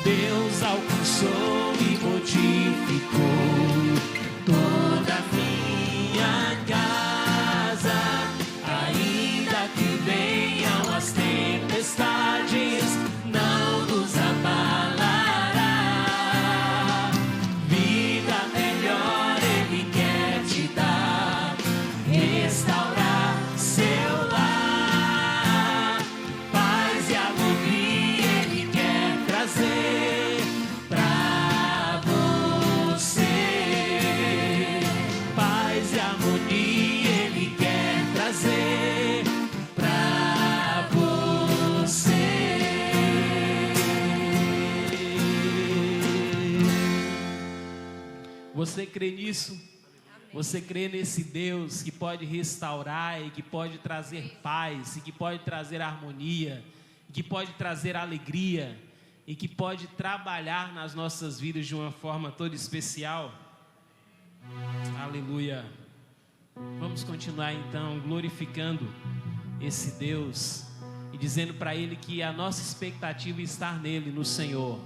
Deus alcançou e modificou toda a minha casa. Ainda que venham as tempestades, não nos abalará. Vida melhor Ele quer te dar, restaurar seu lar. Paz e harmonia Ele quer trazer pra você. Paz e harmonia Ele quer trazer pra você. Você crê nisso? Você crê nesse Deus que pode restaurar e que pode trazer paz e que pode trazer harmonia, e que pode trazer alegria e que pode trabalhar nas nossas vidas de uma forma toda especial? Aleluia. Vamos continuar então glorificando esse Deus e dizendo para Ele que a nossa expectativa é estar nele, no Senhor.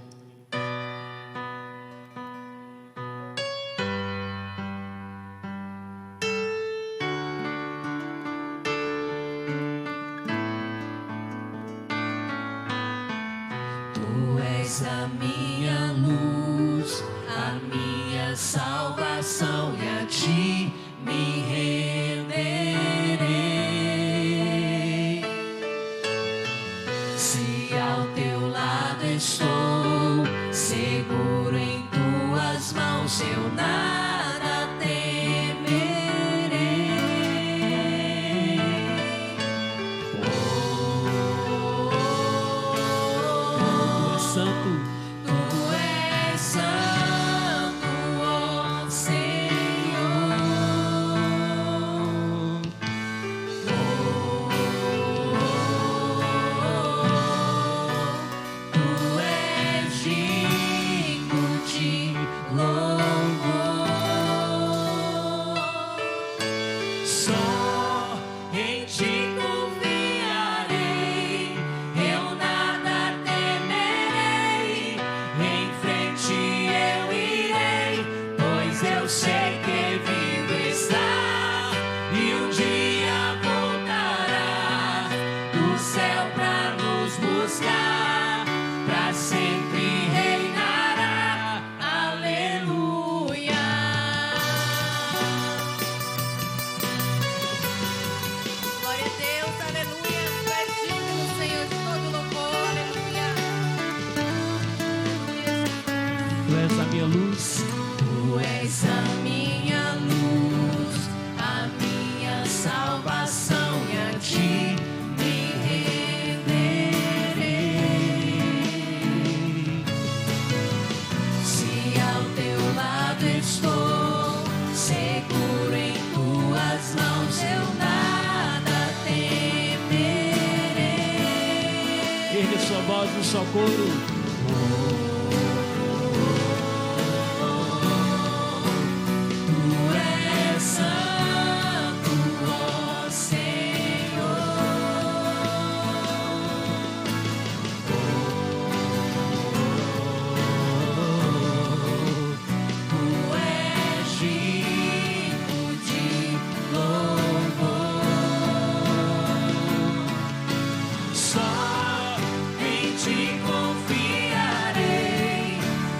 Tu és a minha luz, a minha salvação, e a ti me renderei. Se ao teu lado estou, seguro em tuas mãos, eu nada temerei. Santo, Tu és santo, ó Senhor. Tu és digno de louvor. Só em ti confiarei, eu nada temerei. Em frente eu irei, pois eu sei que vivo está e um dia voltará do céu pra nos buscar, pra sempre reinará. Aleluia. Glória a Deus, aleluia. Tu és digno, Senhor, de todo louvor, aleluia. Tu és a minha luz. Tu és a minha luz, a minha salvação, e a ti me renderei. Se ao teu lado estou, seguro em tuas mãos, eu nada temerei. Ergue sua voz no socorro. Tu és santo, ó Senhor. Tu és digno de louvor. Só em ti confiarei,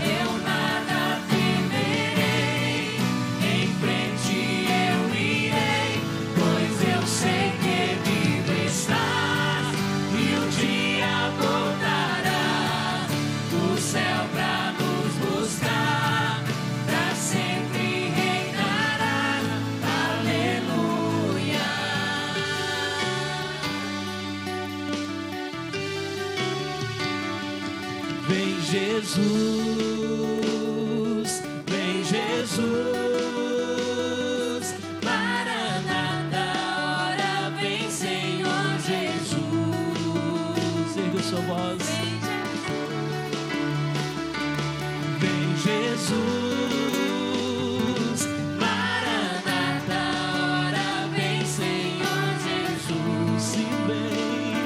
eu nada temerei. Em frente eu irei, pois eu sei que vivo estás e um dia voltará do céu pra nos buscar, pra sempre reinará. Aleluia. Vem Jesus, vem Jesus, Maranata, ora vem, Senhor Jesus. ergue sua voz. Vem Jesus. Vem Jesus, Maranata, ora vem, Senhor Jesus. se vem.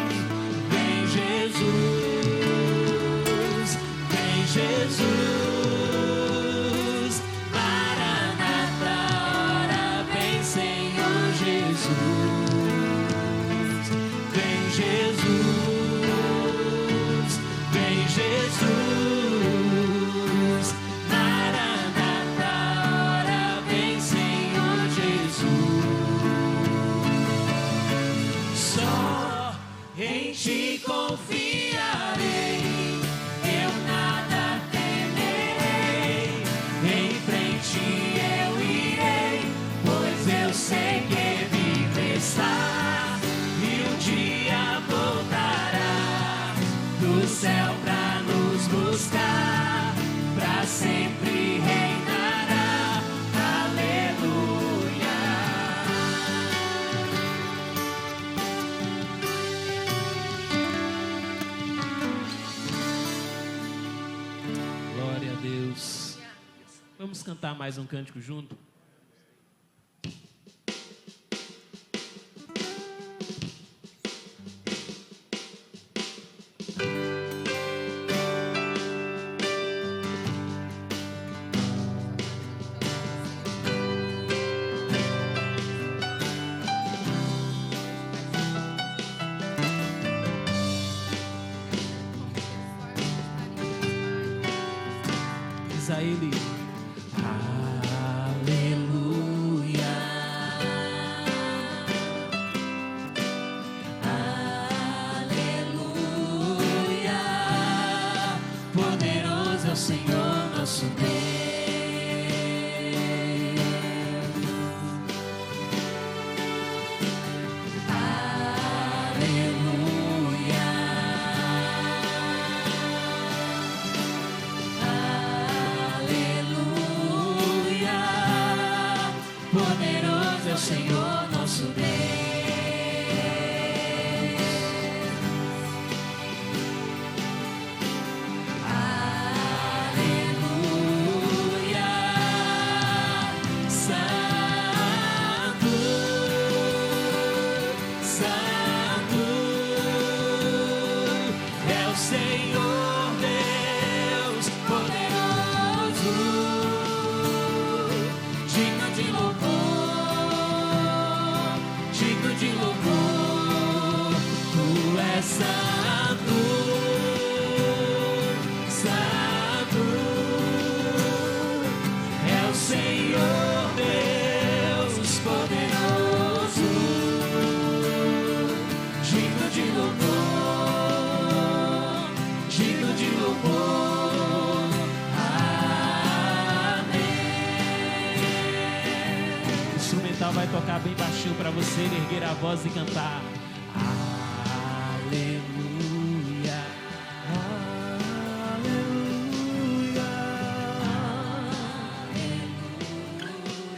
Vem Jesus, vem do céu pra nos buscar, pra sempre reinará. Aleluia. Glória a Deus. Vamos cantar mais um cântico junto? Diz a Ele: aleluia, aleluia, poderoso é o Senhor nosso Deus. Poderoso é o Senhor nosso Deus. Aleluia, Santo, Santo é o Senhor Deus poderoso, digno de louvor, digno de louvor. Tu és santo, santo é o Senhor Deus poderoso, digno de louvor, digno de louvor. Amém. O instrumental vai tocar bem baixinho para você erguer a voz e cantar. Aleluia, aleluia,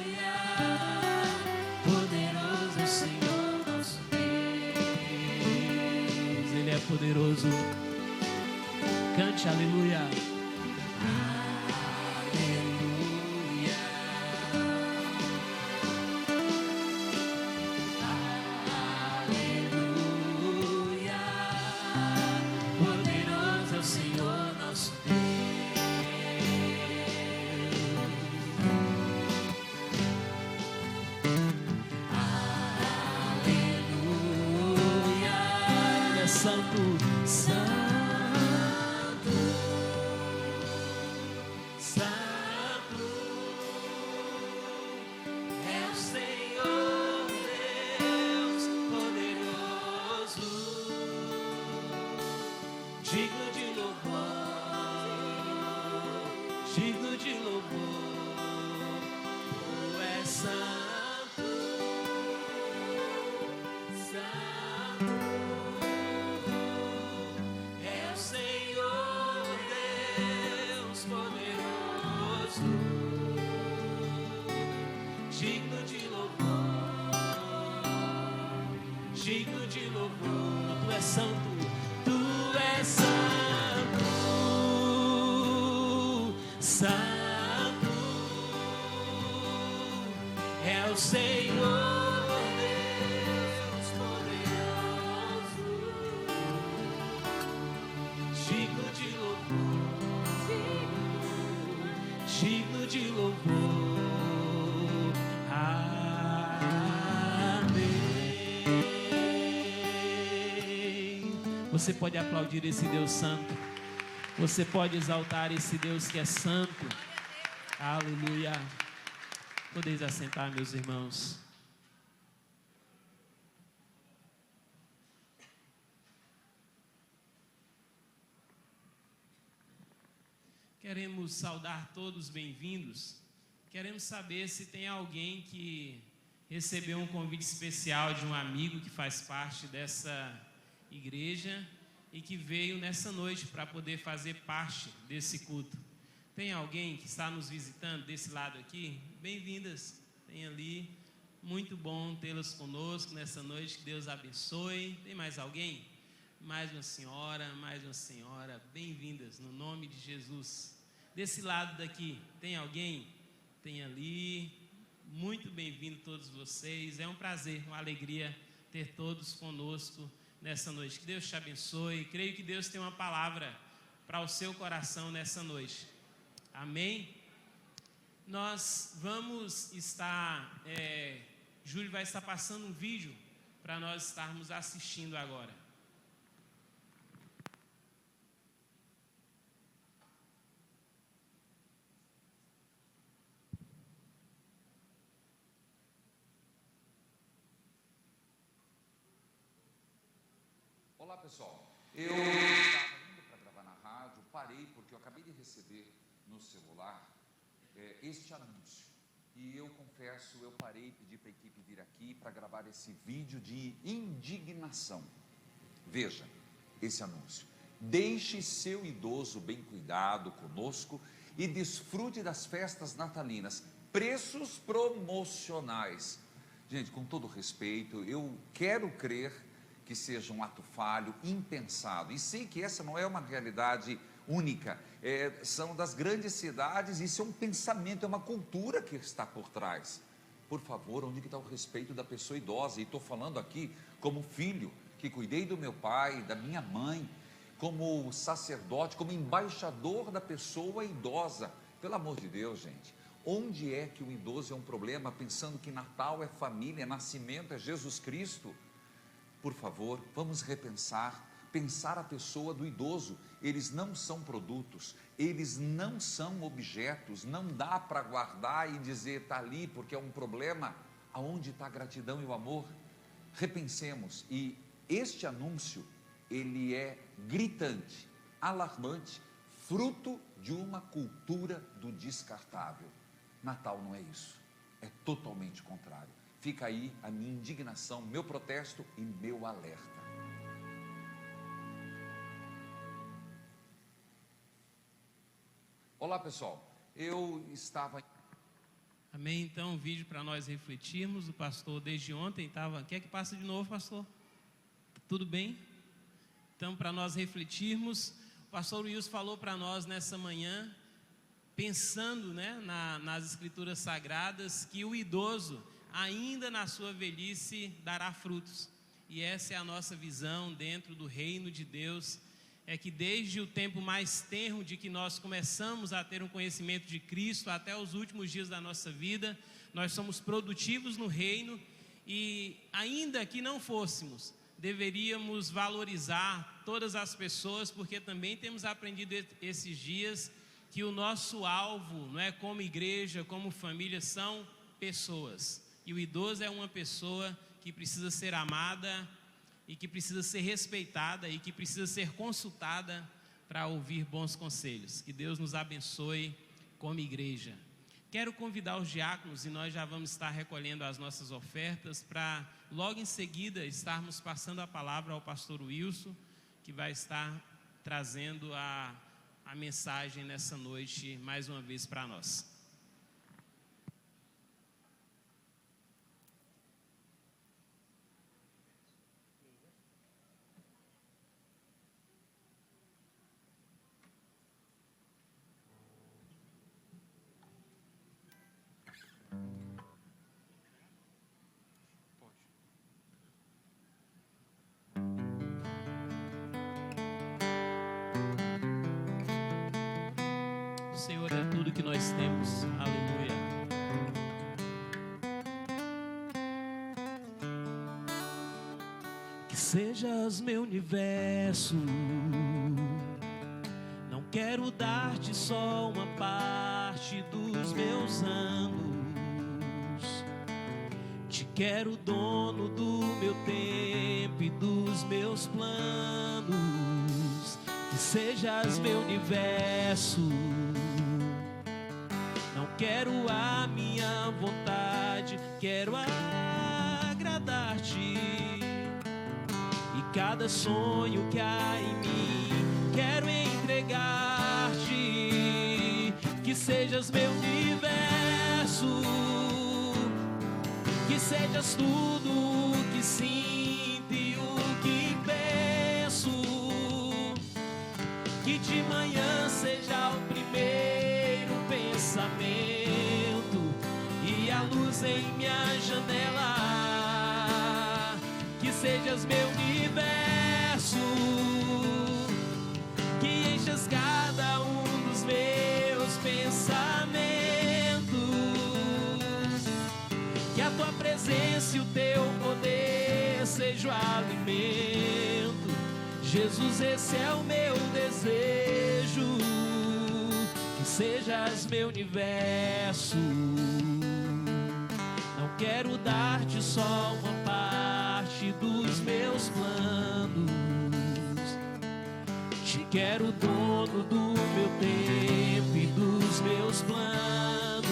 aleluia, poderoso é o Senhor nosso Deus. Ele é poderoso. Cante aleluia. Santo, Santo, Santo é o Senhor Deus poderoso, digno de louvor, digno de louvor. Tu és santo, santo. Digno de louvor, digno de louvor. Tu és santo, tu és santo, santo é o Senhor Deus poderoso, digno de louvor, digno de louvor. Você pode aplaudir esse Deus santo. Você pode exaltar esse Deus que é santo. Aleluia. Podeis assentar, meus irmãos. Queremos saudar todos bem-vindos. Queremos saber se tem alguém que recebeu um convite especial de um amigo que faz parte dessa igreja e que veio nessa noite para poder fazer parte desse culto. Tem alguém que está nos visitando desse lado aqui? Bem-vindas, tem ali. Muito bom tê-las conosco nessa noite, que Deus abençoe. Tem mais alguém? Mais uma senhora, bem-vindas, no nome de Jesus. Desse lado daqui, tem alguém? Tem ali, muito bem-vindo todos vocês. É um prazer, uma alegria ter todos conosco nessa noite. Que Deus te abençoe. Creio que Deus tem uma palavra para o seu coração nessa noite. Amém? Nós vamos estar, Júlio vai estar passando um vídeo para nós estarmos assistindo agora. Olá pessoal, eu estava indo para gravar na rádio, parei porque eu acabei de receber no celular este anúncio e eu confesso, eu parei e pedi para a equipe vir aqui para gravar esse vídeo de indignação. Veja esse anúncio: deixe seu idoso bem cuidado conosco e desfrute das festas natalinas, preços promocionais. Gente, com todo respeito, eu quero crer que seja um ato falho, impensado, e sei que essa não é uma realidade única, são das grandes cidades, isso é um pensamento, é uma cultura que está por trás. Por favor, onde que está o respeito da pessoa idosa? E estou falando aqui como filho, que cuidei do meu pai, da minha mãe, como sacerdote, como embaixador da pessoa idosa. Pelo amor de Deus, gente, onde é que o idoso é um problema, pensando que Natal é família, nascimento é Jesus Cristo? Por favor, vamos repensar, pensar a pessoa do idoso. Eles não são produtos, eles não são objetos, não dá para guardar e dizer, está ali porque é um problema. Aonde está a gratidão e o amor? Repensemos. E este anúncio, ele é gritante, alarmante, fruto de uma cultura do descartável. Natal não é isso, é totalmente contrário. Fica aí a minha indignação, meu protesto e meu alerta. Olá pessoal, eu estava... Amém? Então, um vídeo para nós refletirmos. O pastor desde ontem estava... Quer que passe de novo, pastor? Tudo bem? Então, para nós refletirmos, o pastor Wilson falou para nós nessa manhã, pensando, né, nas escrituras sagradas, que o idoso, ainda na sua velhice, dará frutos. E essa é a nossa visão dentro do reino de Deus, é que desde o tempo mais tenro de que nós começamos a ter um conhecimento de Cristo, até os últimos dias da nossa vida, nós somos produtivos no reino, e ainda que não fôssemos, deveríamos valorizar todas as pessoas, porque também temos aprendido esses dias que o nosso alvo, não é, como igreja, como família, são pessoas. E o idoso é uma pessoa que precisa ser amada e que precisa ser respeitada e que precisa ser consultada para ouvir bons conselhos. Que Deus nos abençoe como igreja. Quero convidar os diáconos, e nós já vamos estar recolhendo as nossas ofertas, para logo em seguida estarmos passando a palavra ao pastor Wilson, que vai estar trazendo a mensagem nessa noite mais uma vez para nós. O Senhor é tudo que nós temos. Aleluia. Que sejas meu universo. Não quero dar-te só uma parte dos meus anos. Te quero dono do meu tempo e dos meus planos. Que sejas meu universo. Não quero a minha vontade, quero agradar-te. E cada sonho que há em mim, quero entregar-te. Que sejas meu universo, que sejas tudo o que sinto e o que penso. Que de manhã seja o primeiro pensamento e a luz em minha janela. Que sejas meu universo, que enchas cada um dos meus pensamentos. Que a tua presença e o teu poder seja o alimento. Jesus, esse é o meu desejo. Que sejas meu universo. Não quero dar-te só uma parte dos meus planos. Te quero dono do meu tempo e dos meus planos.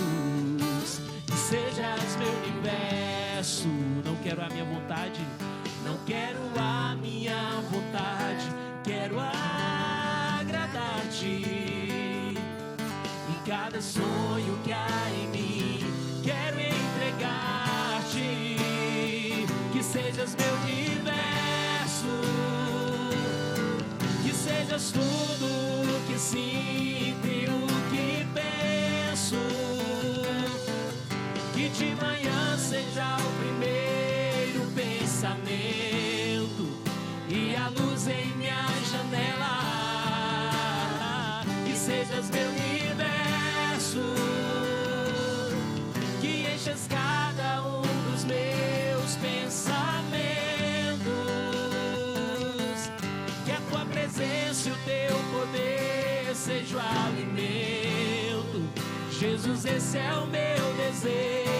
Que sejas meu universo. Não quero a minha vontade, não quero a minha vontade, quero agradar-te. Em cada sonho que há em mim, quero entregar-te. Que sejas meu universo, que sejas tudo o que sinto e o que penso. Que de manhã seja o primeiro pensamento e a luz em minha janela. Que sejas meu universo, que enches cada um dos meus pensamentos. Que a tua presença e o teu poder seja o alimento. Jesus, esse é o meu desejo.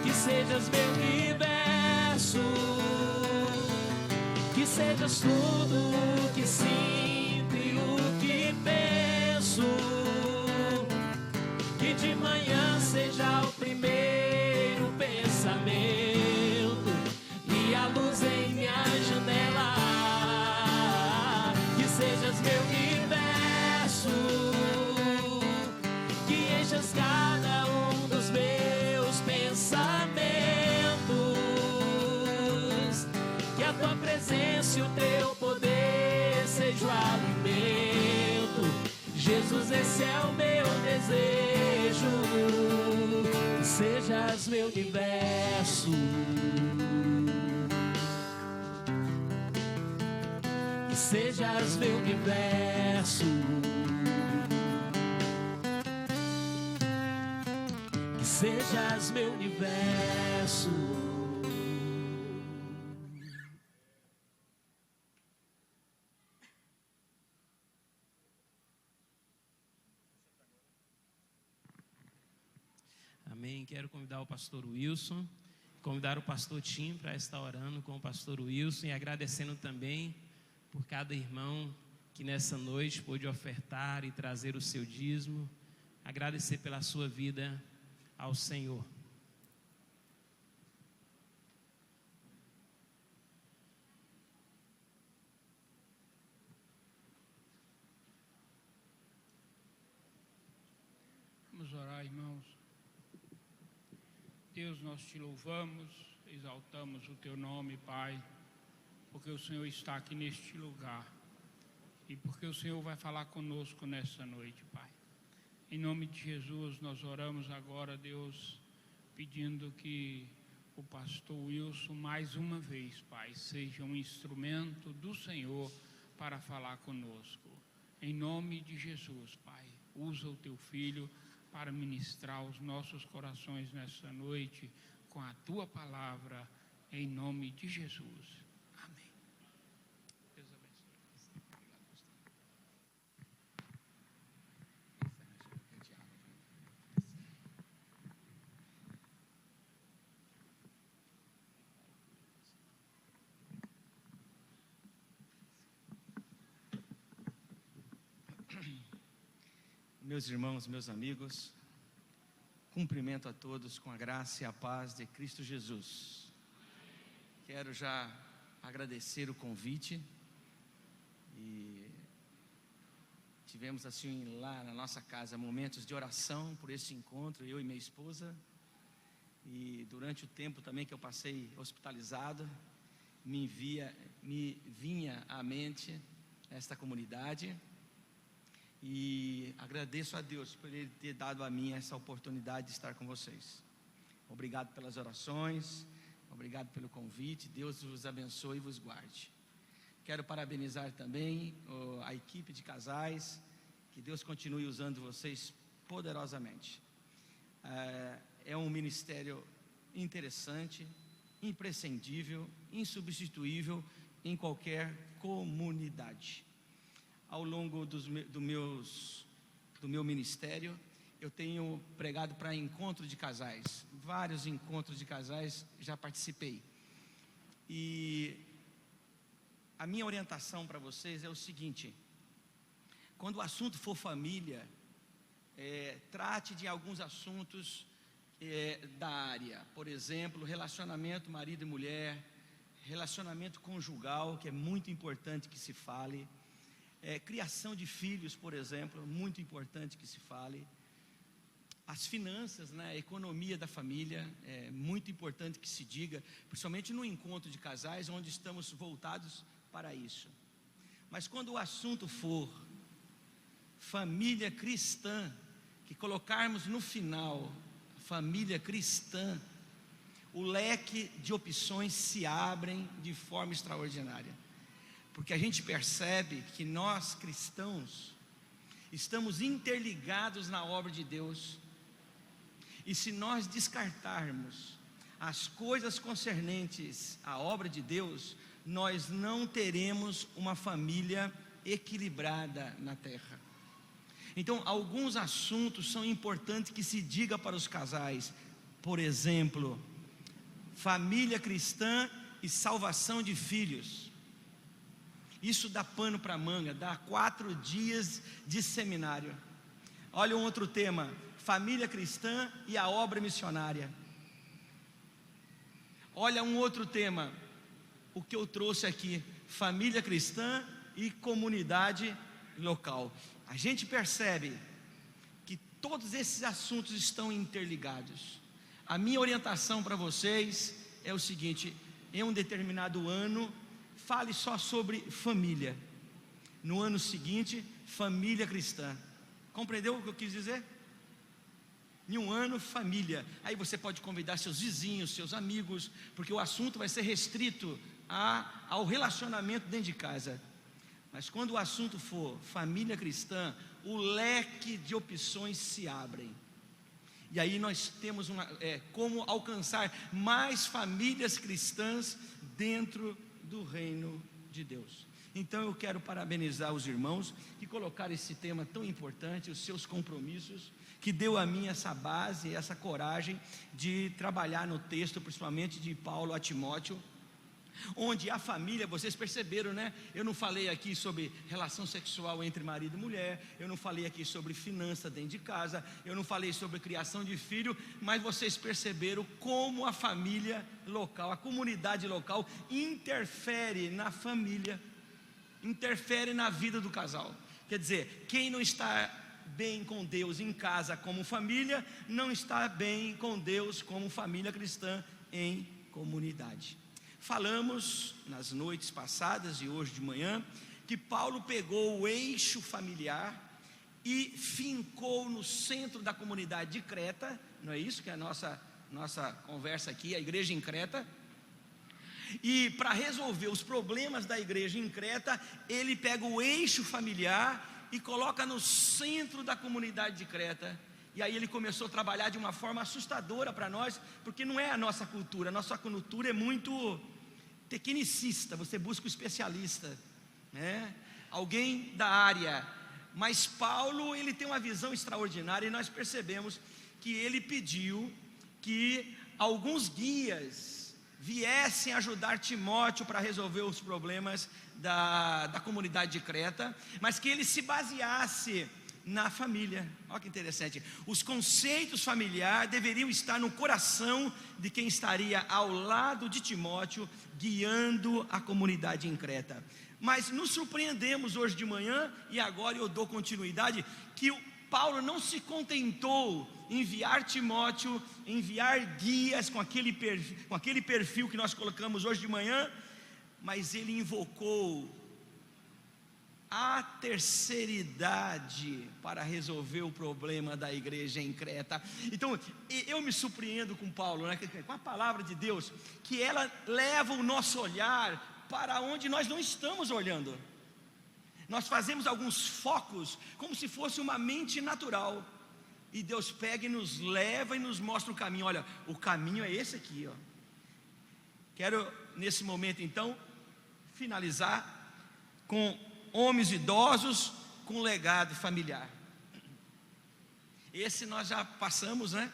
Que sejas meu universo, que sejas tudo o que sinto e o que penso. Que de manhã seja o primeiro pensamento e a luz em minha janela. Que sejas meu universo, que enchas cada um dos meus pensamentos. Que a tua presença e o teu poder seja o alimento. Jesus, esse é o meu desejo. Que sejas meu universo, que sejas meu universo, que sejas meu universo. Amém. Quero convidar o pastor Wilson, convidar o pastor Tim para estar orando com o pastor Wilson e agradecendo também por cada irmão que nessa noite pôde ofertar e trazer o seu dízimo. Agradecer pela sua vida ao Senhor. Vamos orar, irmãos. Deus, nós te louvamos, exaltamos o teu nome, Pai, porque o Senhor está aqui neste lugar e porque o Senhor vai falar conosco nessa noite, Pai. Em nome de Jesus, nós oramos agora, Deus, pedindo que o pastor Wilson, mais uma vez, Pai, seja um instrumento do Senhor para falar conosco. Em nome de Jesus, Pai, usa o teu filho para ministrar os nossos corações nessa noite com a tua palavra, em nome de Jesus. Amém. Deus abençoe. Meus irmãos, meus amigos, cumprimento a todos com a graça e a paz de Cristo Jesus. Quero já agradecer o convite. E tivemos assim lá na nossa casa momentos de oração por esse encontro, eu e minha esposa. E durante o tempo também que eu passei hospitalizado, me vinha à mente esta comunidade. E agradeço a Deus por Ele ter dado a mim essa oportunidade de estar com vocês. Obrigado pelas orações, obrigado pelo convite. Deus vos abençoe e vos guarde. Quero parabenizar também a equipe de casais. Que Deus continue usando vocês poderosamente. É um ministério interessante, imprescindível, insubstituível em qualquer comunidade. Ao longo do meu ministério, eu tenho pregado para encontro de casais. Vários encontros de casais já participei. E a minha orientação para vocês é o seguinte: quando o assunto for família, trate de alguns assuntos da área. Por exemplo, relacionamento marido e mulher, relacionamento conjugal, que é muito importante que se fale. Criação de filhos, por exemplo, muito importante que se fale. As finanças, né, a economia da família, é muito importante que se diga, principalmente no encontro de casais, onde estamos voltados para isso. Mas quando o assunto for família cristã, que colocarmos no final, família cristã, o leque de opções se abrem de forma extraordinária. Porque a gente percebe que nós cristãos estamos interligados na obra de Deus. E se nós descartarmos as coisas concernentes à obra de Deus, nós não teremos uma família equilibrada na terra. Então, alguns assuntos são importantes que se diga para os casais. Por exemplo, família cristã e salvação de filhos. Isso dá pano para manga, dá 4 dias de seminário. Olha um outro tema: família cristã e a obra missionária. Olha um outro tema, o que eu trouxe aqui: família cristã e comunidade local. A gente percebe que todos esses assuntos estão interligados. A minha orientação para vocês é o seguinte: em um determinado ano, fale só sobre família. No ano seguinte, família cristã. Compreendeu o que eu quis dizer? Em um ano, família. Aí você pode convidar seus vizinhos, seus amigos, porque o assunto vai ser restrito ao relacionamento dentro de casa. Mas quando o assunto for família cristã, o leque de opções se abrem. E aí nós temos como alcançar mais famílias cristãs dentro do reino de Deus. Então eu quero parabenizar os irmãos que colocaram esse tema tão importante, os seus compromissos, que deu a mim essa base, essa coragem de trabalhar no texto, principalmente de Paulo a Timóteo, onde a família, vocês perceberam, né? Eu não falei aqui sobre relação sexual entre marido e mulher, eu não falei aqui sobre finança dentro de casa, eu não falei sobre criação de filho, mas vocês perceberam como a família local, a comunidade local interfere na família, interfere na vida do casal. Quer dizer, quem não está bem com Deus em casa como família, não está bem com Deus como família cristã em comunidade. Falamos nas noites passadas e hoje de manhã que Paulo pegou o eixo familiar e fincou no centro da comunidade de Creta. Não é isso que é a nossa conversa aqui, a igreja em Creta. E para resolver os problemas da igreja em Creta, ele pega o eixo familiar e coloca no centro da comunidade de Creta. E aí ele começou a trabalhar de uma forma assustadora para nós, porque não é a nossa cultura é muito tecnicista, você busca um especialista, né? Alguém da área. Mas Paulo, ele tem uma visão extraordinária, e nós percebemos que ele pediu que alguns guias viessem ajudar Timóteo para resolver os problemas da comunidade de Creta, mas que ele se baseasse na família. Olha que interessante. Os conceitos familiares deveriam estar no coração de quem estaria ao lado de Timóteo, guiando a comunidade em Creta. Mas nos surpreendemos hoje de manhã, e agora eu dou continuidade, que Paulo não se contentou em enviar Timóteo, enviar guias com aquele perfil que nós colocamos hoje de manhã, mas ele invocou a terceira idade para resolver o problema da igreja em Creta. Então, eu me surpreendo com Paulo, né? Com a palavra de Deus, que ela leva o nosso olhar para onde nós não estamos olhando. Nós fazemos alguns focos como se fosse uma mente natural, e Deus pega e nos leva e nos mostra o caminho. Olha, o caminho é esse aqui, ó. Quero nesse momento então finalizar com homens idosos com legado familiar. Esse nós já passamos, né?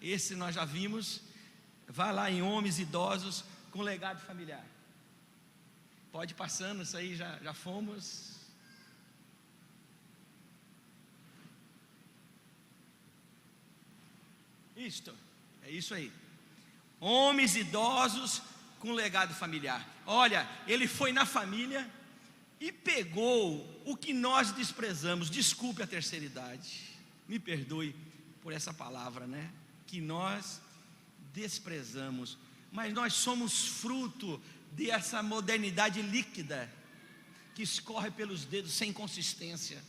Esse nós já vimos. Vai lá em homens idosos com legado familiar. Pode ir passando, isso aí já fomos. Isto, é isso aí. Homens idosos com legado familiar. Olha, ele foi na família e pegou o que nós desprezamos. Desculpe a terceira idade, me perdoe por essa palavra, né? Que nós desprezamos, mas nós somos fruto dessa modernidade líquida que escorre pelos dedos sem consistência.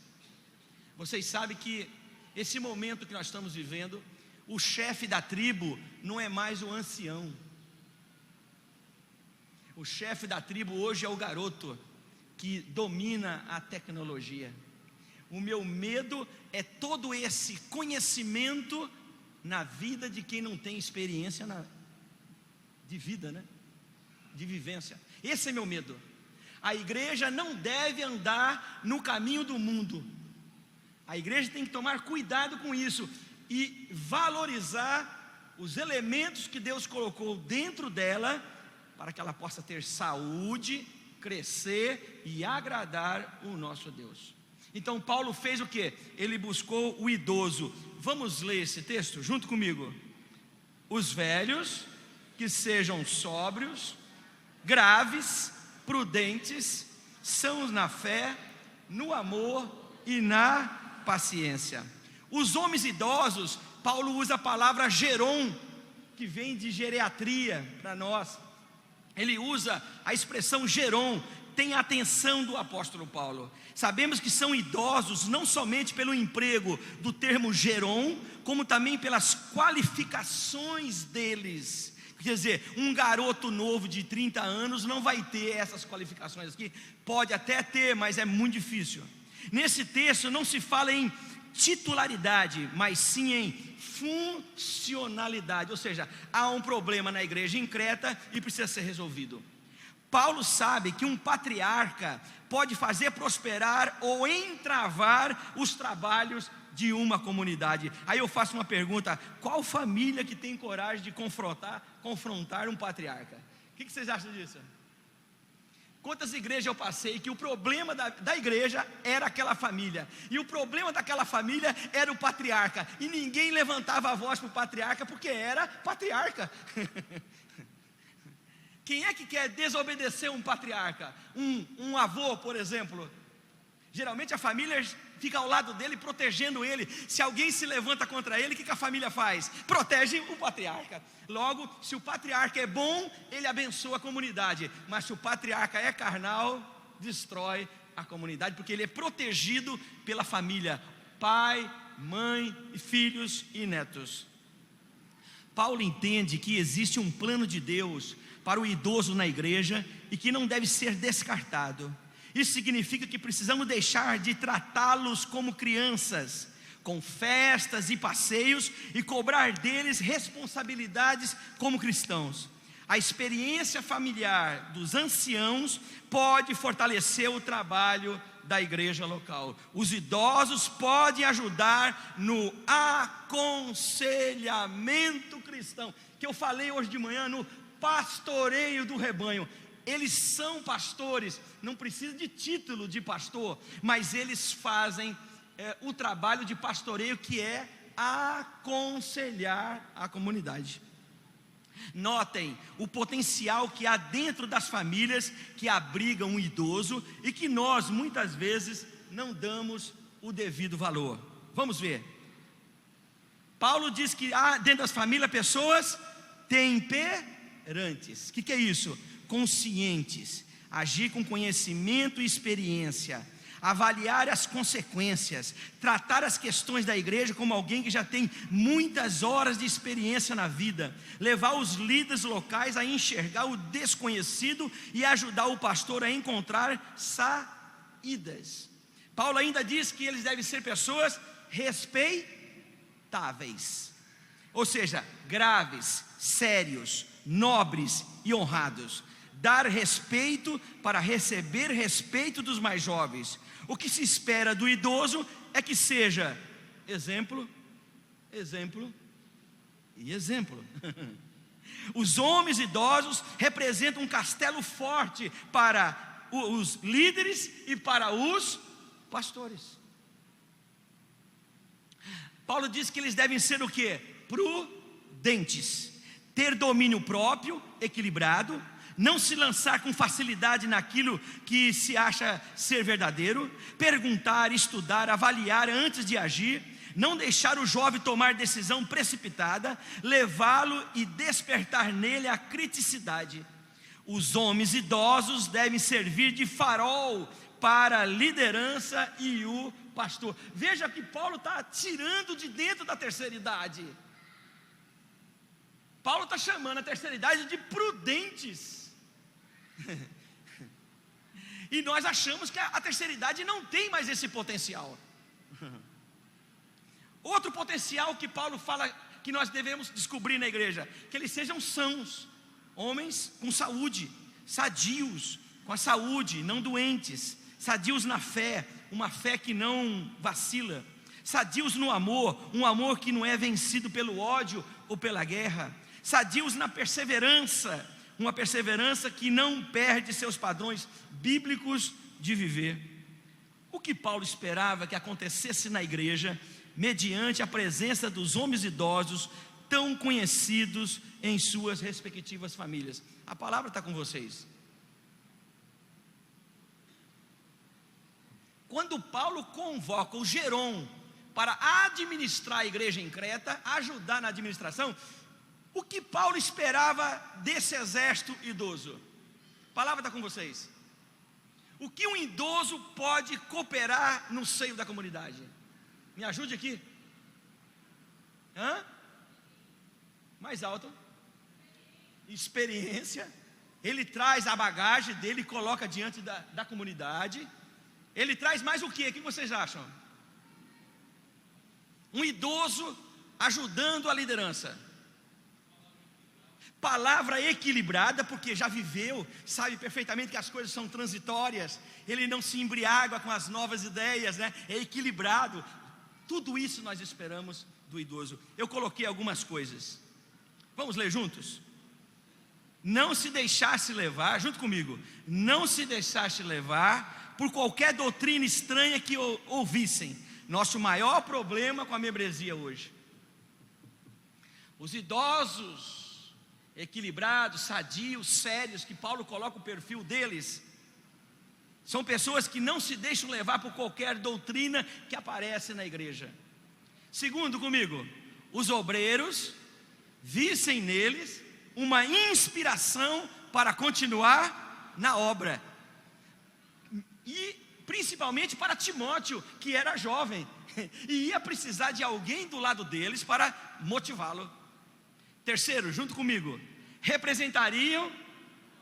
Vocês sabem que esse momento que nós estamos vivendo, o chefe da tribo não é mais o ancião. O chefe da tribo hoje é o garoto que domina a tecnologia. O meu medo é todo esse conhecimento na vida de quem não tem experiência de vida, né? De vivência. Esse é meu medo. A igreja não deve andar no caminho do mundo. A igreja tem que tomar cuidado com isso e valorizar os elementos que Deus colocou dentro dela, para que ela possa ter saúde, crescer e agradar o nosso Deus. Então Paulo fez o que? Ele buscou o idoso. Vamos ler esse texto junto comigo. Os velhos que sejam sóbrios, graves, prudentes, sãos na fé, no amor e na paciência. Os homens idosos, Paulo usa a palavra geron, que vem de geriatria para nós. Ele usa a expressão geron. Tem a atenção do apóstolo Paulo. Sabemos que são idosos não somente pelo emprego do termo geron, como também pelas qualificações deles. Quer dizer, um garoto novo de 30 anos não vai ter essas qualificações aqui. Pode até ter, mas é muito difícil. Nesse texto não se fala em titularidade, mas sim em funcionalidade. Ou seja, há um problema na igreja em Creta e precisa ser resolvido. Paulo sabe que um patriarca pode fazer prosperar ou entravar os trabalhos de uma comunidade. Aí eu faço uma pergunta: qual família que tem coragem de confrontar um patriarca? O que vocês acham disso? Quantas igrejas eu passei que o problema da igreja era aquela família, e o problema daquela família era o patriarca, e ninguém levantava a voz para o patriarca porque era patriarca. Quem é que quer desobedecer um patriarca? Um avô, por exemplo. Geralmente a família fica ao lado dele, protegendo ele. Se alguém se levanta contra ele, o que a família faz? Protege o patriarca. Logo, se o patriarca é bom, ele abençoa a comunidade. Mas se o patriarca é carnal, destrói a comunidade, porque ele é protegido pela família: pai, mãe, filhos e netos. Paulo entende que existe um plano de Deus para o idoso na igreja e que não deve ser descartado. Isso significa que precisamos deixar de tratá-los como crianças, com festas e passeios, e cobrar deles responsabilidades como cristãos. A experiência familiar dos anciãos pode fortalecer o trabalho da igreja local. Os idosos podem ajudar no aconselhamento cristão, que eu falei hoje de manhã, no pastoreio do rebanho. Eles são pastores, não precisa de título de pastor, mas eles fazem o trabalho de pastoreio, que é aconselhar a comunidade. Notem o potencial que há dentro das famílias que abrigam um idoso e que nós muitas vezes não damos o devido valor. Vamos ver. Paulo diz que há dentro das famílias pessoas temperantes. O que é isso? Conscientes, agir com conhecimento e experiência, avaliar as consequências, tratar as questões da igreja como alguém que já tem muitas horas de experiência na vida, levar os líderes locais a enxergar o desconhecido e ajudar o pastor a encontrar saídas. Paulo ainda diz que eles devem ser pessoas respeitáveis, ou seja, graves, sérios, nobres e honrados. Dar respeito para receber respeito dos mais jovens. O que se espera do idoso é que seja exemplo, exemplo e exemplo. Os homens idosos representam um castelo forte para os líderes e para os pastores. Paulo diz que eles devem ser o quê? Prudentes, ter domínio próprio, equilibrado, não se lançar com facilidade naquilo que se acha ser verdadeiro, perguntar, estudar, avaliar antes de agir, não deixar o jovem tomar decisão precipitada, levá-lo e despertar nele a criticidade. Os homens idosos devem servir de farol para a liderança e o pastor. Veja que Paulo está tirando de dentro da terceira idade. Paulo está chamando a terceira idade de prudentes. E nós achamos que a terceira idade não tem mais esse potencial. Outro potencial que Paulo fala que nós devemos descobrir na igreja, que eles sejam sãos, homens com saúde, sadios com a saúde, não doentes, sadios na fé, uma fé que não vacila, sadios no amor, um amor que não é vencido pelo ódio ou pela guerra, sadios na perseverança, uma perseverança que não perde seus padrões bíblicos de viver. O que Paulo esperava que acontecesse na igreja, mediante a presença dos homens idosos, tão conhecidos em suas respectivas famílias. A palavra está com vocês. Quando Paulo convoca o Geron para administrar a igreja em Creta, ajudar na administração, o que Paulo esperava desse exército idoso? A palavra está com vocês. O que um idoso pode cooperar no seio da comunidade? Me ajude aqui. Mais alto. Experiência. Ele traz a bagagem dele e coloca diante da comunidade. Ele traz mais o quê? O que vocês acham? Um idoso ajudando a liderança. Palavra equilibrada, porque já viveu, sabe perfeitamente que as coisas são transitórias. Ele não se embriaga com as novas ideias, né? É equilibrado. Tudo isso nós esperamos do idoso. Eu coloquei algumas coisas. Vamos ler juntos? Não se deixasse levar, junto comigo, não se deixasse levar por qualquer doutrina estranha que ouvissem. Nosso maior problema com a membresia hoje. Os idosos equilibrados, sadios, sérios, que Paulo coloca o perfil deles, são pessoas que não se deixam levar por qualquer doutrina que aparece na igreja. Segundo comigo, os obreiros vissem neles uma inspiração para continuar na obra, e principalmente para Timóteo, que era jovem, e ia precisar de alguém do lado deles para motivá-lo. Terceiro, junto comigo, representariam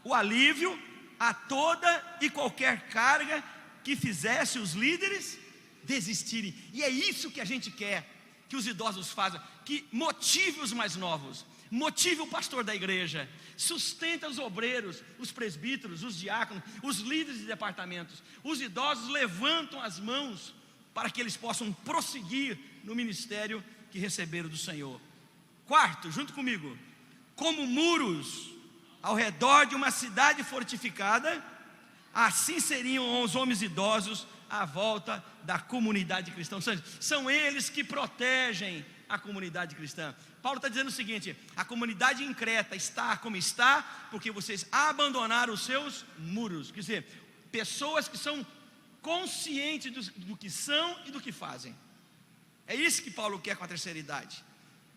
o alívio a toda e qualquer carga que fizesse os líderes desistirem. E é isso que a gente quer que os idosos façam, que motive os mais novos, motive o pastor da igreja, sustenta os obreiros, os presbíteros, os diáconos, os líderes de departamentos. Os idosos levantam as mãos para que eles possam prosseguir no ministério que receberam do Senhor. Quarto, junto comigo, como muros ao redor de uma cidade fortificada, assim seriam os homens idosos à volta da comunidade cristã. Ou seja, são eles que protegem a comunidade cristã. Paulo está dizendo o seguinte: a comunidade em Creta está como está, porque vocês abandonaram os seus muros. Quer dizer, pessoas que são conscientes do que são e do que fazem. É isso que Paulo quer com a terceira idade.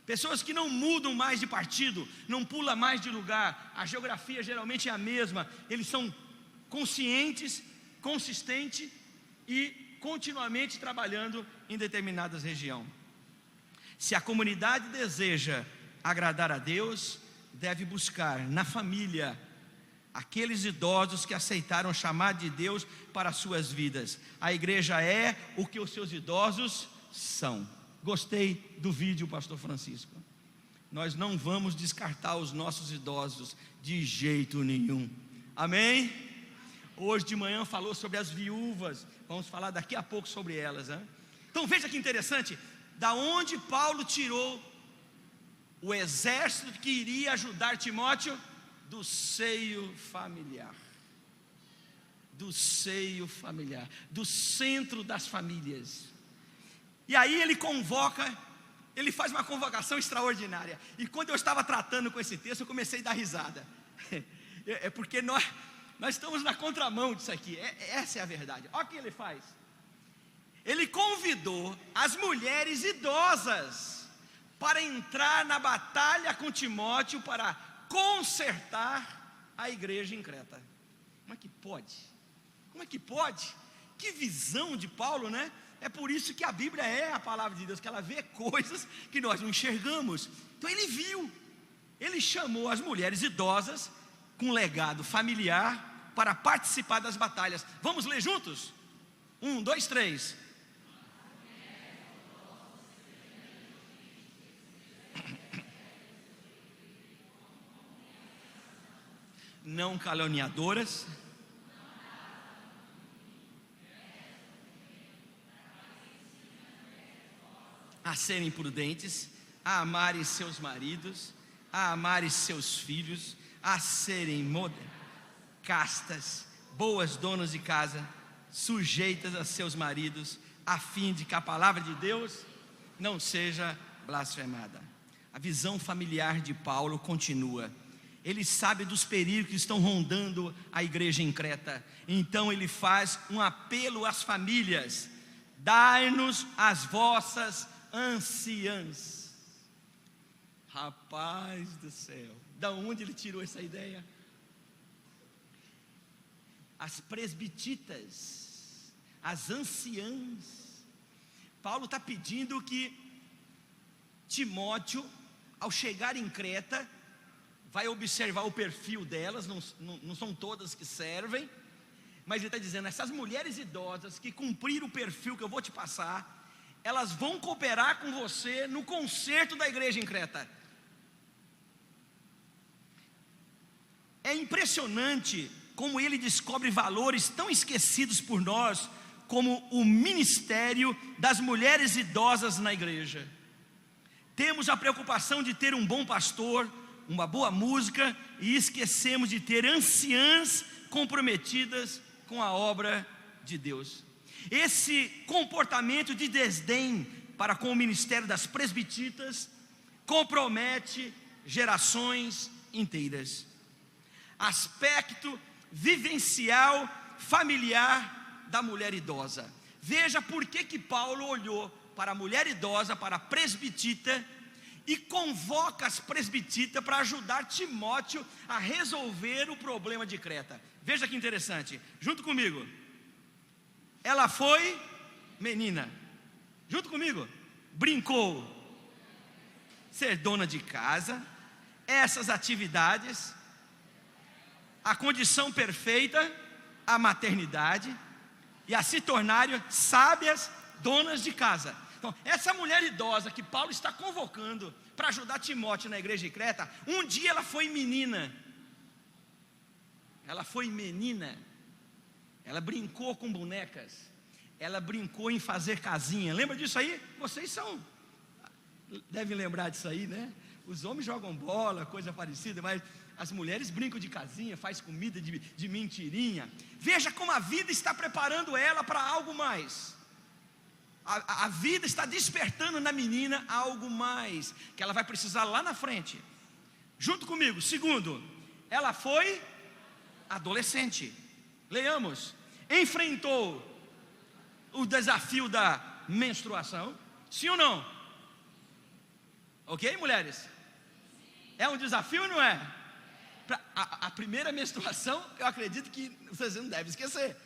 Pessoas que não mudam mais de partido, não pulam mais de lugar, a geografia geralmente é a mesma, eles são conscientes, consistentes e continuamente trabalhando em determinadas regiões. Se a comunidade deseja agradar a Deus, deve buscar na família aqueles idosos que aceitaram o chamado de Deus para as suas vidas. A igreja é o que os seus idosos são. Gostei do vídeo, pastor Francisco. Nós não vamos descartar os nossos idosos de jeito nenhum. Amém? Hoje de manhã falou sobre as viúvas. Vamos falar daqui a pouco sobre elas, hein? Então veja que interessante. Da onde Paulo tirou o exército que iria ajudar Timóteo? Do seio familiar. Do seio familiar. Do centro das famílias. E aí ele convoca, ele faz uma convocação extraordinária. E quando eu estava tratando com esse texto, eu comecei a dar risada. É porque nós estamos na contramão disso aqui. Essa é a verdade. Olha o que ele faz. Ele convidou as mulheres idosas para entrar na batalha com Timóteo para consertar a igreja em Creta. Como é que pode? Como é que pode? Que visão de Paulo, né? É por isso que a Bíblia é a palavra de Deus, que ela vê coisas que nós não enxergamos. Então ele viu, ele chamou as mulheres idosas com legado familiar para participar das batalhas. Vamos ler juntos? 1, 2, 3. Não caluniadoras, a serem prudentes, a amarem seus maridos, a amarem seus filhos, a serem castas, boas donas de casa, sujeitas a seus maridos, a fim de que a palavra de Deus não seja blasfemada. A visão familiar de Paulo continua. Ele sabe dos perigos que estão rondando a igreja em Creta. Então ele faz um apelo às famílias: dai-nos as vossas anciãs. Rapaz do céu, da onde ele tirou essa ideia? As presbititas, as anciãs. Paulo está pedindo que Timóteo, ao chegar em Creta, vai observar o perfil delas, não são todas que servem, mas ele está dizendo: essas mulheres idosas que cumpriram o perfil que eu vou te passar, elas vão cooperar com você no conserto da igreja em Creta. É impressionante como ele descobre valores tão esquecidos por nós, como o ministério das mulheres idosas na igreja. Temos a preocupação de ter um bom pastor, uma boa música, e esquecemos de ter anciãs comprometidas com a obra de Deus. Esse comportamento de desdém para com o ministério das presbititas compromete gerações inteiras. Aspecto vivencial familiar da mulher idosa. Veja por que Paulo olhou para a mulher idosa, para a presbitita, e convoca as presbititas para ajudar Timóteo a resolver o problema de Creta. Veja que interessante, junto comigo. Ela foi menina, junto comigo, brincou. Ser dona de casa, essas atividades, a condição perfeita, a maternidade, e a se tornarem sábias donas de casa. Então, essa mulher idosa que Paulo está convocando para ajudar Timóteo na igreja de Creta, um dia ela foi menina. Ela foi menina. Ela brincou com bonecas. Ela brincou em fazer casinha. Lembra disso aí? Vocês devem lembrar disso aí, né? Os homens jogam bola, coisa parecida, mas As mulheres brincam de casinha, faz comida de mentirinha. Veja como a vida está preparando ela para algo mais. A vida está despertando na menina algo mais, que ela vai precisar lá na frente. Junto comigo. Segundo, ela foi adolescente. Leiamos. Enfrentou o desafio da menstruação. Sim ou não? Ok, mulheres? É um desafio ou não é? A primeira menstruação, eu acredito que vocês não devem esquecer.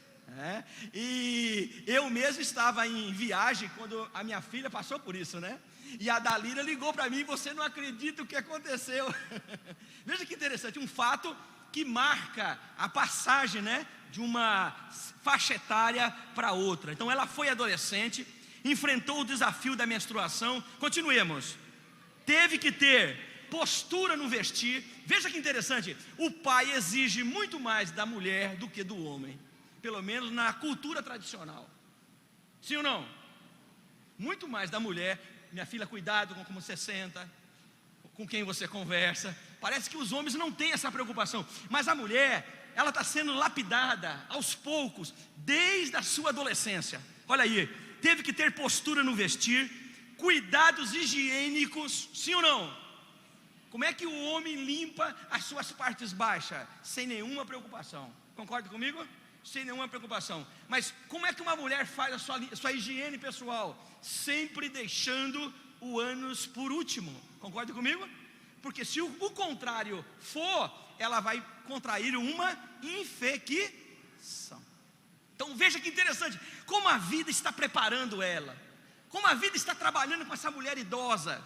E eu mesmo estava em viagem quando a minha filha passou por isso, né? E a Dalila ligou para mim: você não acredita o que aconteceu. Veja que interessante, um fato que marca a passagem, né, de uma faixa etária para outra. Então ela foi adolescente, enfrentou o desafio da menstruação. Continuemos. Teve que ter postura no vestir. Veja que interessante, o pai exige muito mais da mulher do que do homem, pelo menos na cultura tradicional. Sim ou não? Muito mais da mulher. Minha filha, cuidado com como você senta, com quem você conversa. Parece que os homens não têm essa preocupação, mas a mulher, ela está sendo lapidada aos poucos, desde a sua adolescência. Olha aí, teve que ter postura no vestir, cuidados higiênicos. Sim ou não? Como é que o homem limpa as suas partes baixas? Sem nenhuma preocupação. Concorda comigo? Sem nenhuma preocupação. Mas como é que uma mulher faz a sua higiene pessoal? Sempre deixando o ânus por último. Concorda comigo? Porque se o contrário for, ela vai contrair uma infecção. Então veja que interessante, como a vida está preparando ela, como a vida está trabalhando com essa mulher idosa.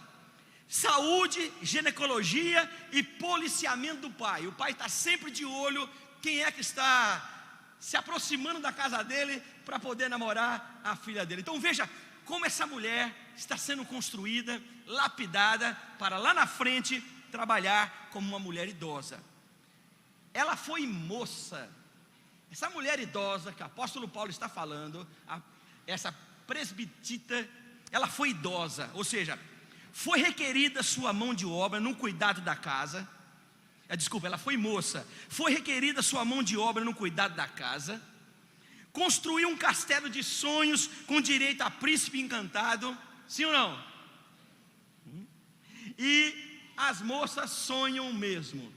Saúde, ginecologia e policiamento do pai. O pai está sempre de olho quem é que está se aproximando da casa dele para poder namorar a filha dele. Então veja como essa mulher está sendo construída, lapidada, para lá na frente trabalhar como uma mulher idosa. Ela foi moça. Essa mulher idosa que o apóstolo Paulo está falando, essa presbitita, ela foi idosa, ou seja, foi requerida sua mão de obra no cuidado da casa. Desculpa, ela foi moça. Foi requerida sua mão de obra no cuidado da casa. Construiu um castelo de sonhos com direito a príncipe encantado. Sim ou não? E as moças sonham mesmo.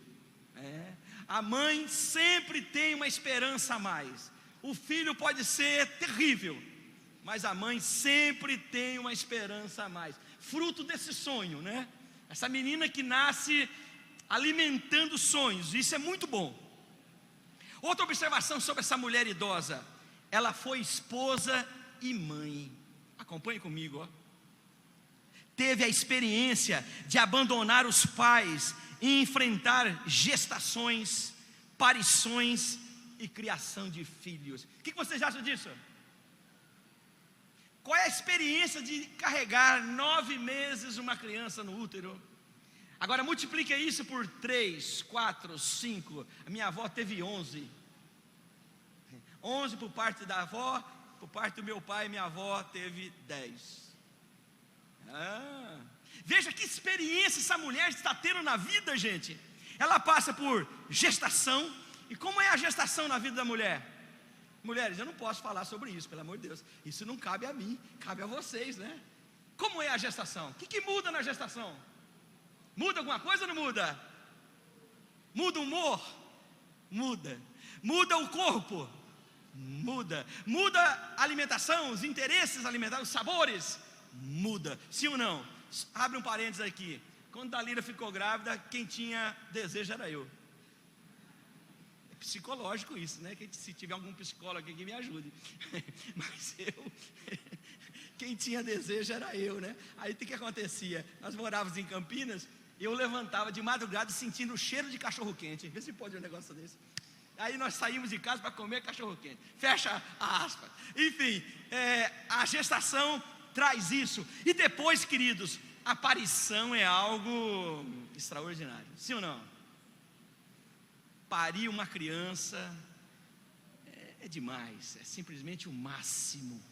A mãe sempre tem uma esperança a mais. O filho pode ser terrível, mas a mãe sempre tem uma esperança a mais. Fruto desse sonho, né? Essa menina que nasce alimentando sonhos, isso é muito bom. Outra observação sobre essa mulher idosa: ela foi esposa e mãe. Acompanhe comigo, ó. Teve a experiência de abandonar os pais e enfrentar gestações, parições e criação de filhos. O que vocês acham disso? Qual é a experiência de carregar 9 meses uma criança no útero? Agora multiplique isso por 3, 4, 5. A minha avó teve 11. 11 por parte da avó, por parte do meu pai, minha avó teve 10. Veja que experiência essa mulher está tendo na vida, gente. Ela passa por gestação. E como é a gestação na vida da mulher? Mulheres, eu não posso falar sobre isso, pelo amor de Deus. Isso não cabe a mim, cabe a vocês, né? Como é a gestação? O que muda na gestação? Muda alguma coisa ou não muda? Muda o humor? Muda. Muda o corpo? Muda. Muda a alimentação, os interesses alimentares, os sabores? Muda. Sim ou não? Abre um parênteses aqui. Quando Dalila ficou grávida, quem tinha desejo era eu. É psicológico isso, né? Que se tiver algum psicólogo aqui que me ajude. Mas quem tinha desejo era eu, né? Aí o que acontecia? Nós morávamos em Campinas, eu levantava de madrugada sentindo o cheiro de cachorro quente. Vê se pode um negócio desse. Aí nós saímos de casa para comer cachorro quente. Fecha a aspas. Enfim, a gestação traz isso. E depois, queridos, a aparição é algo extraordinário. Sim ou não? Parir uma criança é demais. É simplesmente o máximo.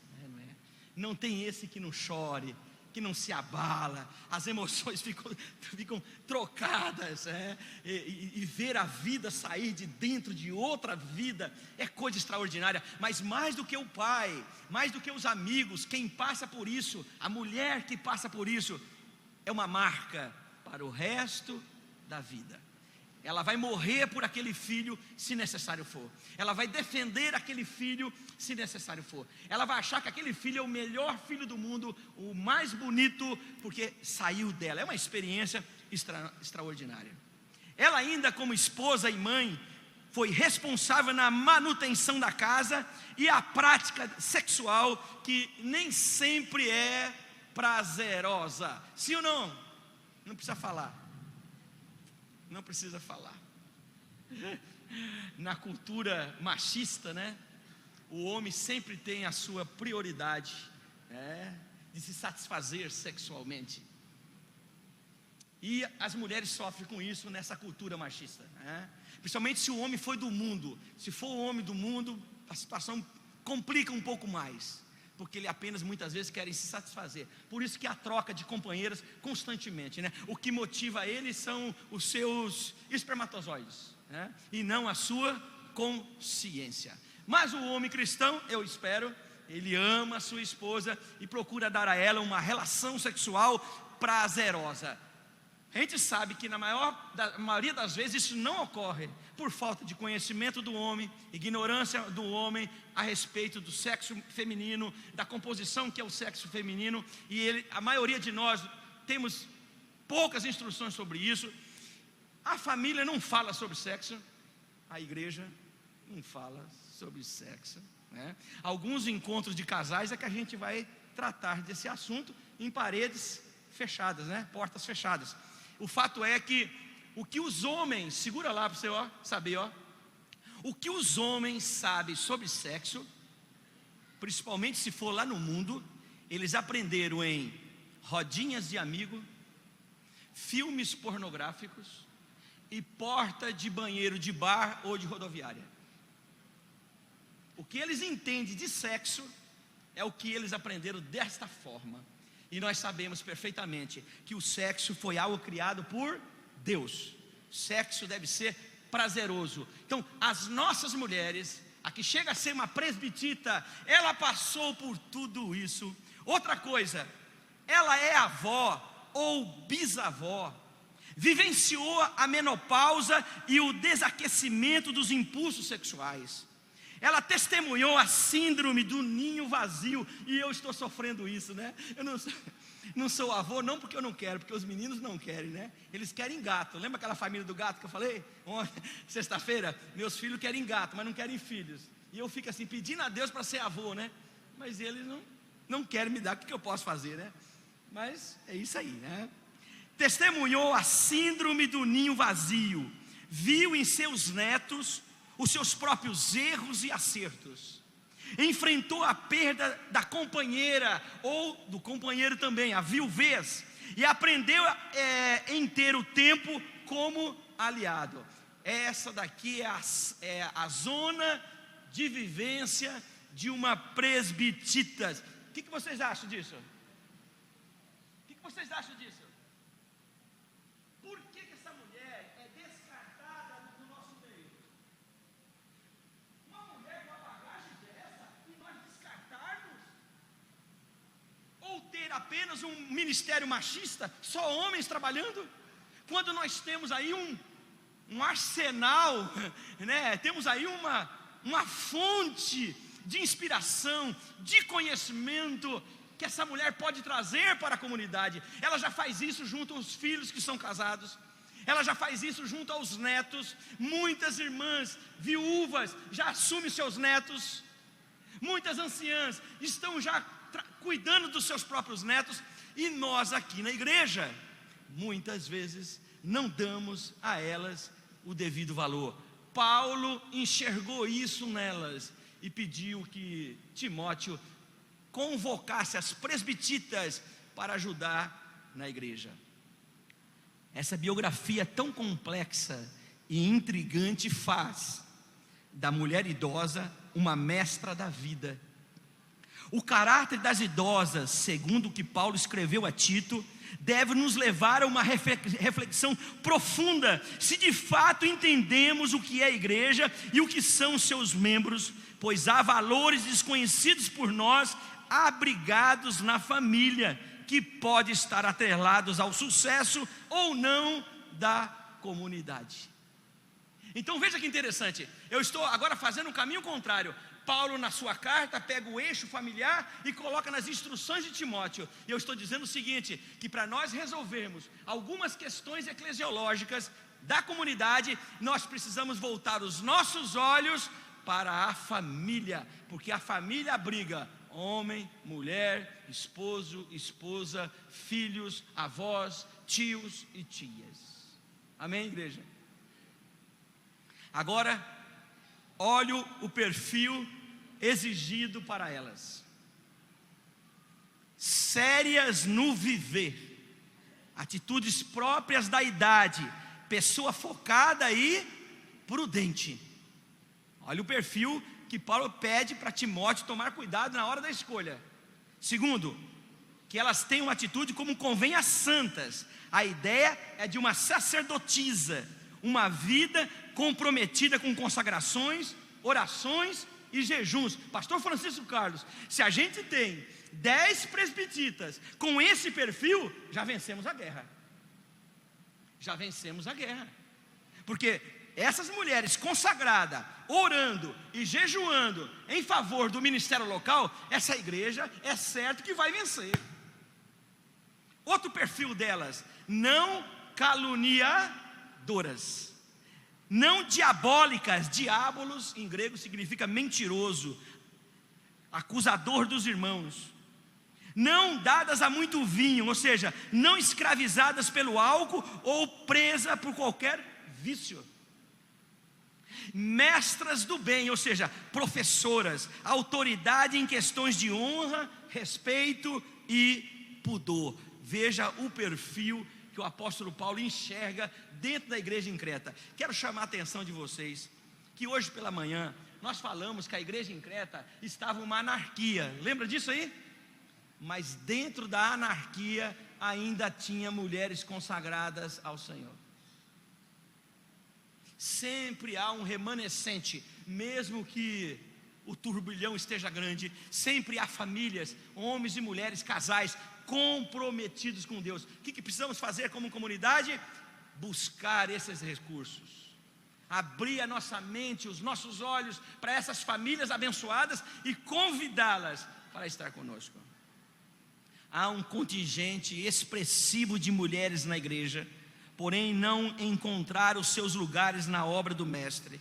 Não tem esse que não chore, que não se abala, as emoções ficam trocadas, e ver a vida sair de dentro de outra vida é coisa extraordinária. Mas mais do que o pai, mais do que os amigos, quem passa por isso, a mulher que passa por isso, é uma marca para o resto da vida. Ela vai morrer por aquele filho se necessário for. Ela vai defender aquele filho se necessário for. Ela vai achar que aquele filho é o melhor filho do mundo, o mais bonito, porque saiu dela. É uma experiência extraordinária. Ela ainda, como esposa e mãe, foi responsável na manutenção da casa e a prática sexual, que nem sempre é prazerosa. Sim ou não? Não precisa falar. Não precisa falar. Na cultura machista, né? O homem sempre tem a sua prioridade, de se satisfazer sexualmente. E as mulheres sofrem com isso nessa cultura machista, principalmente se o homem foi do mundo. Se for o homem do mundo, a situação complica um pouco mais, porque ele apenas muitas vezes querem se satisfazer. Por isso que há troca de companheiras constantemente, né? O que motiva eles são os seus espermatozoides, e não a sua consciência. Mas o homem cristão, eu espero, ele ama a sua esposa e procura dar a ela uma relação sexual prazerosa. A gente sabe que na maioria das vezes isso não ocorre por falta de conhecimento do homem, ignorância do homem a respeito do sexo feminino, da composição que é o sexo feminino, e a maioria de nós temos poucas instruções sobre isso. A família não fala sobre sexo, a igreja não fala sobre sexo, Alguns encontros de casais é que a gente vai tratar desse assunto em paredes fechadas, portas fechadas. O fato é que o que os homens, segura lá para você saber, o que os homens sabem sobre sexo, principalmente se for lá no mundo, eles aprenderam em rodinhas de amigo, filmes pornográficos e porta de banheiro de bar ou de rodoviária. O que eles entendem de sexo é o que eles aprenderam desta forma. E nós sabemos perfeitamente que o sexo foi algo criado por Deus. Sexo deve ser prazeroso. Então, as nossas mulheres, a que chega a ser uma presbitita, ela passou por tudo isso. Outra coisa, ela é avó ou bisavó, vivenciou a menopausa e o desaquecimento dos impulsos sexuais. Ela testemunhou a síndrome do ninho vazio, e eu estou sofrendo isso, Eu não sou avô, não porque eu não quero, porque os meninos não querem, Eles querem gato. Lembra aquela família do gato que eu falei? Sexta-feira, meus filhos querem gato, mas não querem filhos. E eu fico assim, pedindo a Deus para ser avô, Mas eles não querem me dar, o que eu posso fazer, Mas é isso aí, Testemunhou a síndrome do ninho vazio, viu em seus netos os seus próprios erros e acertos, enfrentou a perda da companheira ou do companheiro também, a viuvez, e aprendeu em ter o tempo como aliado. Essa daqui é a zona de vivência de uma presbitita. O que vocês acham disso? O que vocês acham disso? Por que essa mulher é descartada do nosso meio? Uma mulher com uma bagagem dessa e nós descartarmos? Ou ter apenas um ministério machista, só homens trabalhando? Quando nós temos aí um arsenal, temos aí uma fonte de inspiração, de conhecimento, que essa mulher pode trazer para a comunidade. Ela já faz isso junto aos filhos que são casados, ela já faz isso junto aos netos. Muitas irmãs viúvas já assumem seus netos, muitas anciãs estão já cuidando dos seus próprios netos, e nós aqui na igreja, muitas vezes, não damos a elas o devido valor. Paulo enxergou isso nelas e pediu que Timóteo convocasse as presbititas para ajudar na igreja. Essa biografia tão complexa e intrigante faz da mulher idosa uma mestra da vida, O caráter das idosas, segundo o que Paulo escreveu a Tito, deve nos levar a uma reflexão profunda, se de fato entendemos o que é a igreja e o que são seus membros, pois há valores desconhecidos por nós, abrigados na família, que pode estar atrelados ao sucesso ou não da comunidade. Então veja que interessante, eu estou agora fazendo um caminho contrário. Paulo, na sua carta, pega o eixo familiar e coloca nas instruções de Timóteo. E eu estou dizendo o seguinte, que para nós resolvermos algumas questões eclesiológicas da comunidade, nós precisamos voltar os nossos olhos para a família, porque a família abriga homem, mulher, esposo, esposa, filhos, avós, tios e tias. Amém, igreja? Agora, olho o perfil exigido para elas: sérias no viver, atitudes próprias da idade, pessoa focada e prudente. Olha o perfil que Paulo pede para Timóteo tomar cuidado na hora da escolha. Segundo, que elas tenham atitude como convém às santas. A ideia é de uma sacerdotisa, uma vida comprometida com consagrações, orações e jejuns. Pastor Francisco Carlos, se a gente tem 10 presbititas com esse perfil, já vencemos a guerra. Já vencemos a guerra. Porque essas mulheres consagradas, orando e jejuando em favor do ministério local, essa igreja é certo que vai vencer. Outro perfil delas: não caluniadoras, não diabólicas. Diabolos em grego significa mentiroso, acusador dos irmãos. Não dadas a muito vinho, ou seja, não escravizadas pelo álcool ou presa por qualquer vício. Mestras do bem, ou seja, professoras, autoridade em questões de honra, respeito e pudor. Veja o perfil que o apóstolo Paulo enxerga dentro da igreja em Creta. Quero chamar a atenção de vocês, que hoje pela manhã nós falamos que a igreja em Creta estava uma anarquia. Lembra disso aí? Mas dentro da anarquia ainda tinha mulheres consagradas ao Senhor. Sempre há um remanescente, mesmo que o turbilhão esteja grande, sempre há famílias, homens e mulheres, casais comprometidos com Deus. O que precisamos fazer como comunidade? Buscar esses recursos, abrir a nossa mente, os nossos olhos para essas famílias abençoadas e convidá-las para estar conosco. Há um contingente expressivo de mulheres na igreja, porém não encontrar os seus lugares na obra do mestre.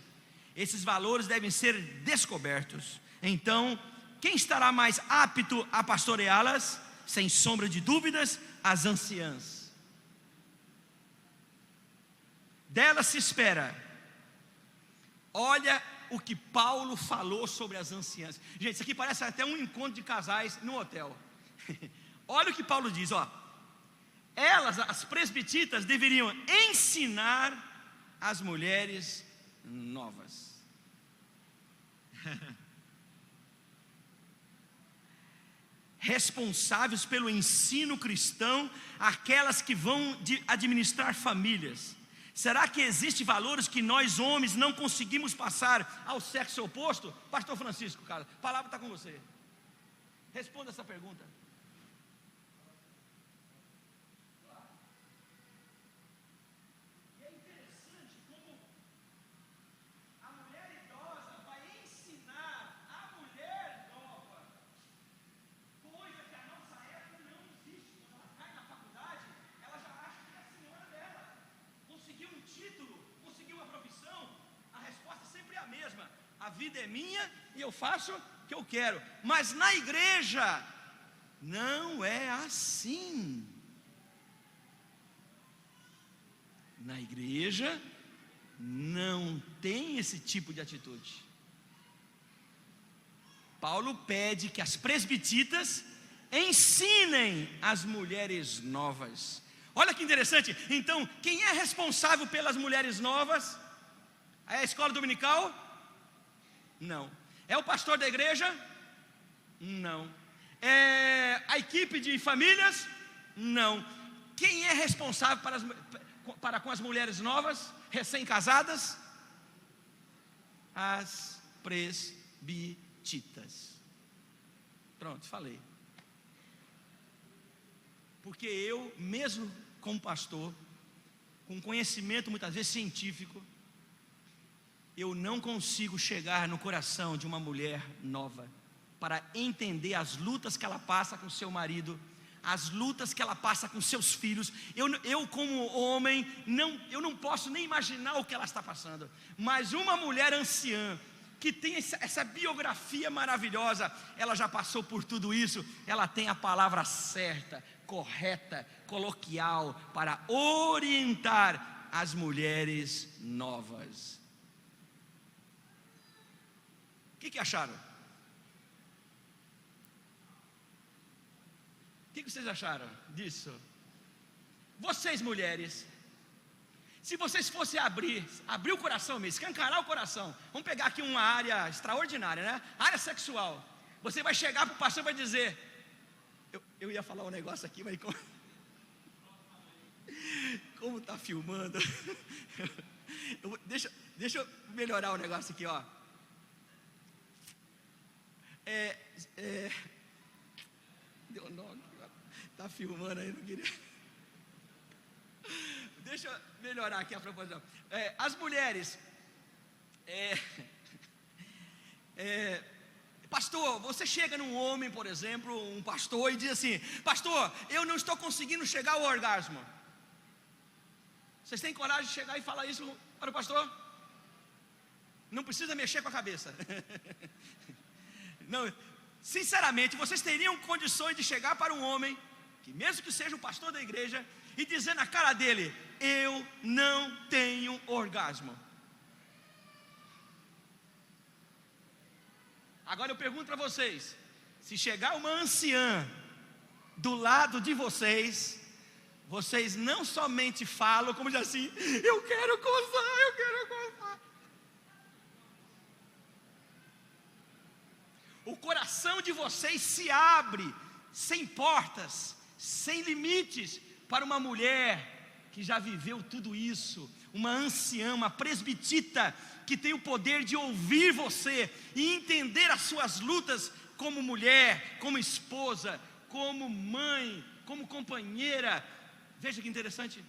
Esses valores devem ser descobertos. Então, quem estará mais apto a pastoreá-las? Sem sombra de dúvidas, as anciãs. Delas se espera. Olha o que Paulo falou sobre as anciãs. Gente, isso aqui parece até um encontro de casais no hotel. Olha o que Paulo diz, ó. Elas, as presbititas, deveriam ensinar as mulheres novas. Responsáveis pelo ensino cristão, aquelas que vão administrar famílias. Será que existem valores que nós homens não conseguimos passar ao sexo oposto? Pastor Francisco, cara, a palavra está com você. Responda essa pergunta. A vida é minha e eu faço o que eu quero. Mas na igreja não é assim. Na igreja não tem esse tipo de atitude. Paulo pede que as presbititas ensinem as mulheres novas. Olha que interessante. Então, quem é responsável pelas mulheres novas? É a escola dominical? Não. É o pastor da igreja? Não. A equipe de famílias? Não. Quem é responsável para com as mulheres novas, recém-casadas? As presbítiras. Pronto, falei. Porque eu, mesmo como pastor, com conhecimento muitas vezes científico, eu não consigo chegar no coração de uma mulher nova para entender as lutas que ela passa com seu marido, as lutas que ela passa com seus filhos. Eu como homem, eu não posso nem imaginar o que ela está passando. Mas uma mulher anciã, que tem essa biografia maravilhosa, ela já passou por tudo isso, ela tem a palavra certa, correta, coloquial, para orientar as mulheres novas. O que acharam? O que vocês acharam disso? Vocês mulheres, se vocês fossem abrir o coração mesmo, escancarar o coração, vamos pegar aqui uma área extraordinária, né? Área sexual. Você vai chegar para o pastor e vai dizer, eu ia falar um negócio aqui, mas como está filmando, deixa eu melhorar o negócio aqui, ó. Deu nó, está filmando aí, não queria. Deixa eu melhorar aqui a proposição. As mulheres, pastor, você chega num homem, por exemplo, um pastor, e diz assim: pastor, eu não estou conseguindo chegar ao orgasmo. Vocês têm coragem de chegar e falar isso para o pastor? Não precisa mexer com a cabeça. Não, sinceramente, vocês teriam condições de chegar para um homem, que mesmo que seja o pastor da igreja, e dizer na cara dele: eu não tenho orgasmo? Agora eu pergunto para vocês: se chegar uma anciã do lado de vocês, vocês não somente falam, como diz assim: eu quero gozar, eu quero gozar. O coração de vocês se abre, sem portas, sem limites, para uma mulher que já viveu tudo isso, uma anciã, uma presbítera, que tem o poder de ouvir você e entender as suas lutas como mulher, como esposa, como mãe, como companheira. Veja que interessante,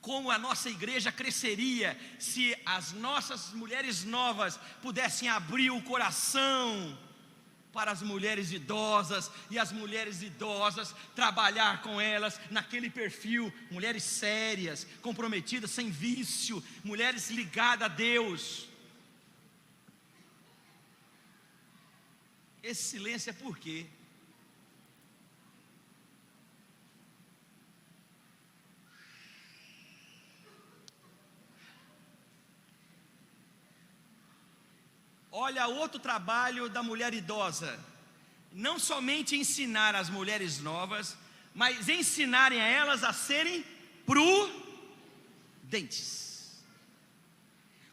como a nossa igreja cresceria se as nossas mulheres novas pudessem abrir o coração para as mulheres idosas, e as mulheres idosas trabalhar com elas naquele perfil, mulheres sérias, comprometidas, sem vício, mulheres ligadas a Deus. Esse silêncio é por quê? Olha, outro trabalho da mulher idosa, não somente ensinar as mulheres novas, mas ensinarem a elas a serem prudentes,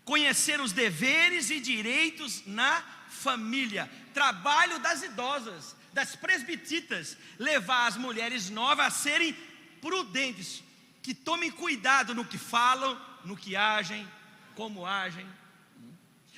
conhecer os deveres e direitos na família. Trabalho das idosas, das presbíteras, levar as mulheres novas a serem prudentes, que tomem cuidado no que falam, no que agem, como agem.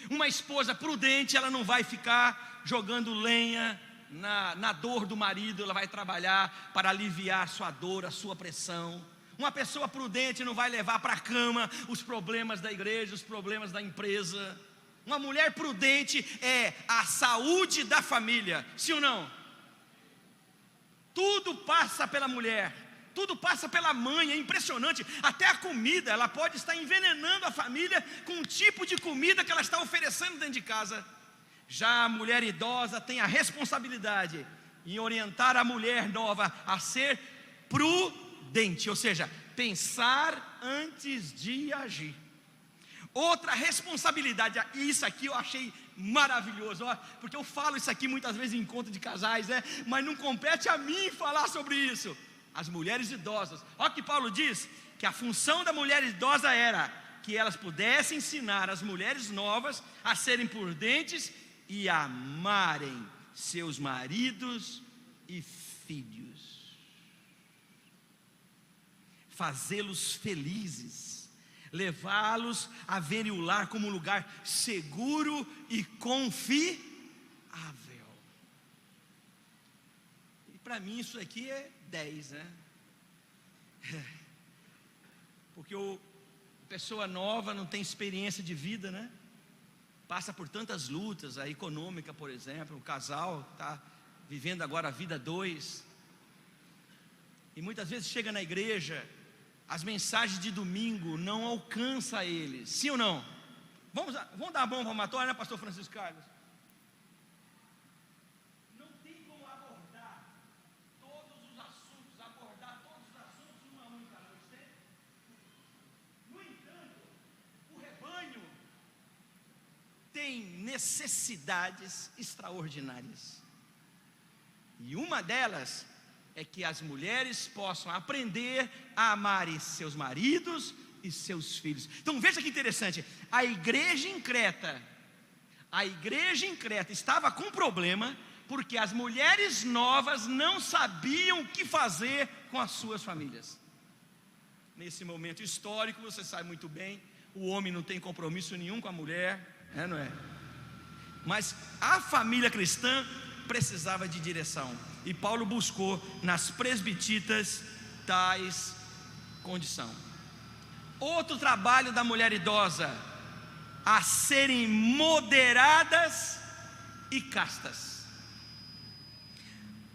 Uma esposa prudente, ela não vai ficar jogando lenha na dor do marido, ela vai trabalhar para aliviar a sua dor, a sua pressão. Uma pessoa prudente não vai levar para a cama os problemas da igreja, os problemas da empresa. Uma mulher prudente é a saúde da família, sim ou não? Tudo passa pela mulher, tudo passa pela mãe, é impressionante. Até a comida, ela pode estar envenenando a família com um tipo de comida que ela está oferecendo dentro de casa. Já a mulher idosa tem a responsabilidade em orientar a mulher nova a ser prudente, ou seja, pensar antes de agir. Outra responsabilidade, e isso aqui eu achei maravilhoso, porque eu falo isso aqui muitas vezes em encontro de casais, mas não compete a mim falar sobre isso. As mulheres idosas, olha o que Paulo diz, que a função da mulher idosa era que elas pudessem ensinar as mulheres novas a serem prudentes e amarem seus maridos e filhos, fazê-los felizes, levá-los a verem o lar como um lugar seguro e confiável. E para mim isso aqui é 10, né? Porque pessoa nova não tem experiência de vida, né? Passa por tantas lutas, a econômica, por exemplo, o casal está vivendo agora a vida 2, e muitas vezes chega na igreja, as mensagens de domingo não alcançam eles, sim ou não? Vamos dar a mão palmatória, né, pastor Francisco Carlos? Não tem como abordar todos os assuntos uma a única noite. No entanto, o rebanho tem necessidades extraordinárias, e uma delas é que as mulheres possam aprender a amarem seus maridos e seus filhos. Então veja que interessante, a igreja em Creta estava com problema, porque as mulheres novas não sabiam o que fazer com as suas famílias. Nesse momento histórico, você sabe muito bem, o homem não tem compromisso nenhum com a mulher, não é? Mas a família cristã precisava de direção, e Paulo buscou nas presbititas tais condição. Outro trabalho da mulher idosa, a serem moderadas e castas,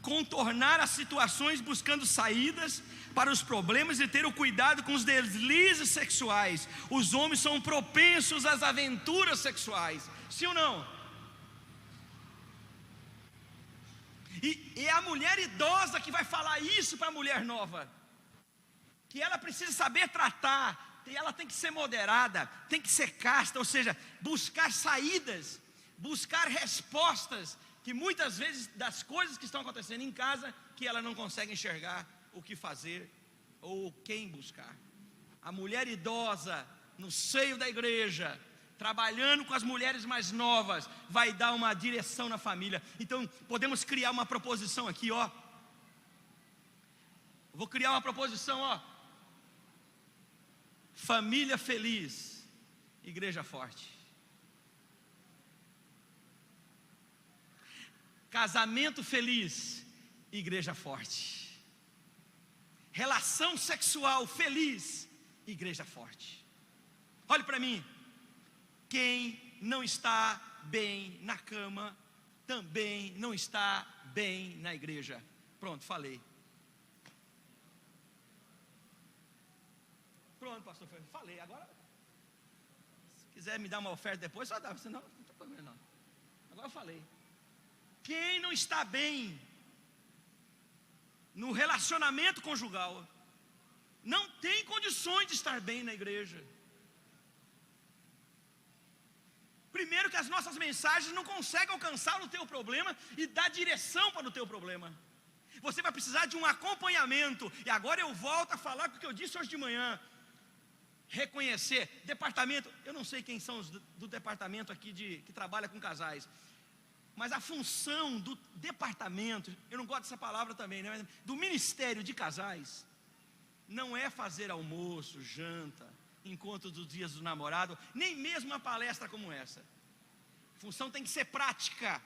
contornar as situações buscando saídas para os problemas e ter o cuidado com os deslizes sexuais. Os homens são propensos às aventuras sexuais, sim ou não? E é a mulher idosa que vai falar isso para a mulher nova, que ela precisa saber tratar, ela tem que ser moderada, tem que ser casta, ou seja, buscar saídas, buscar respostas, que muitas vezes das coisas que estão acontecendo em casa, que ela não consegue enxergar o que fazer ou quem buscar. A mulher idosa no seio da igreja, trabalhando com as mulheres mais novas, vai dar uma direção na família. Então podemos criar uma proposição aqui, ó. Vou criar uma proposição, ó. Família feliz, igreja forte. Casamento feliz, igreja forte. Relação sexual feliz, igreja forte. Olhe para mim. Quem não está bem na cama, também não está bem na igreja. Pronto, falei. Pronto, pastor, falei. Agora, se quiser me dar uma oferta depois, só dá, senão não tem problema não. Agora eu falei. Quem não está bem no relacionamento conjugal, não tem condições de estar bem na igreja. Primeiro que as nossas mensagens não conseguem alcançar o teu problema e dar direção para o teu problema. Você vai precisar de um acompanhamento. E agora eu volto a falar com o que eu disse hoje de manhã. Reconhecer, departamento, eu não sei quem são os do departamento aqui que trabalha com casais, mas a função do departamento, eu não gosto dessa palavra também, né? Do ministério de casais, não é fazer almoço, janta, encontro dos dias do namorado, nem mesmo uma palestra como essa. A função tem que ser prática,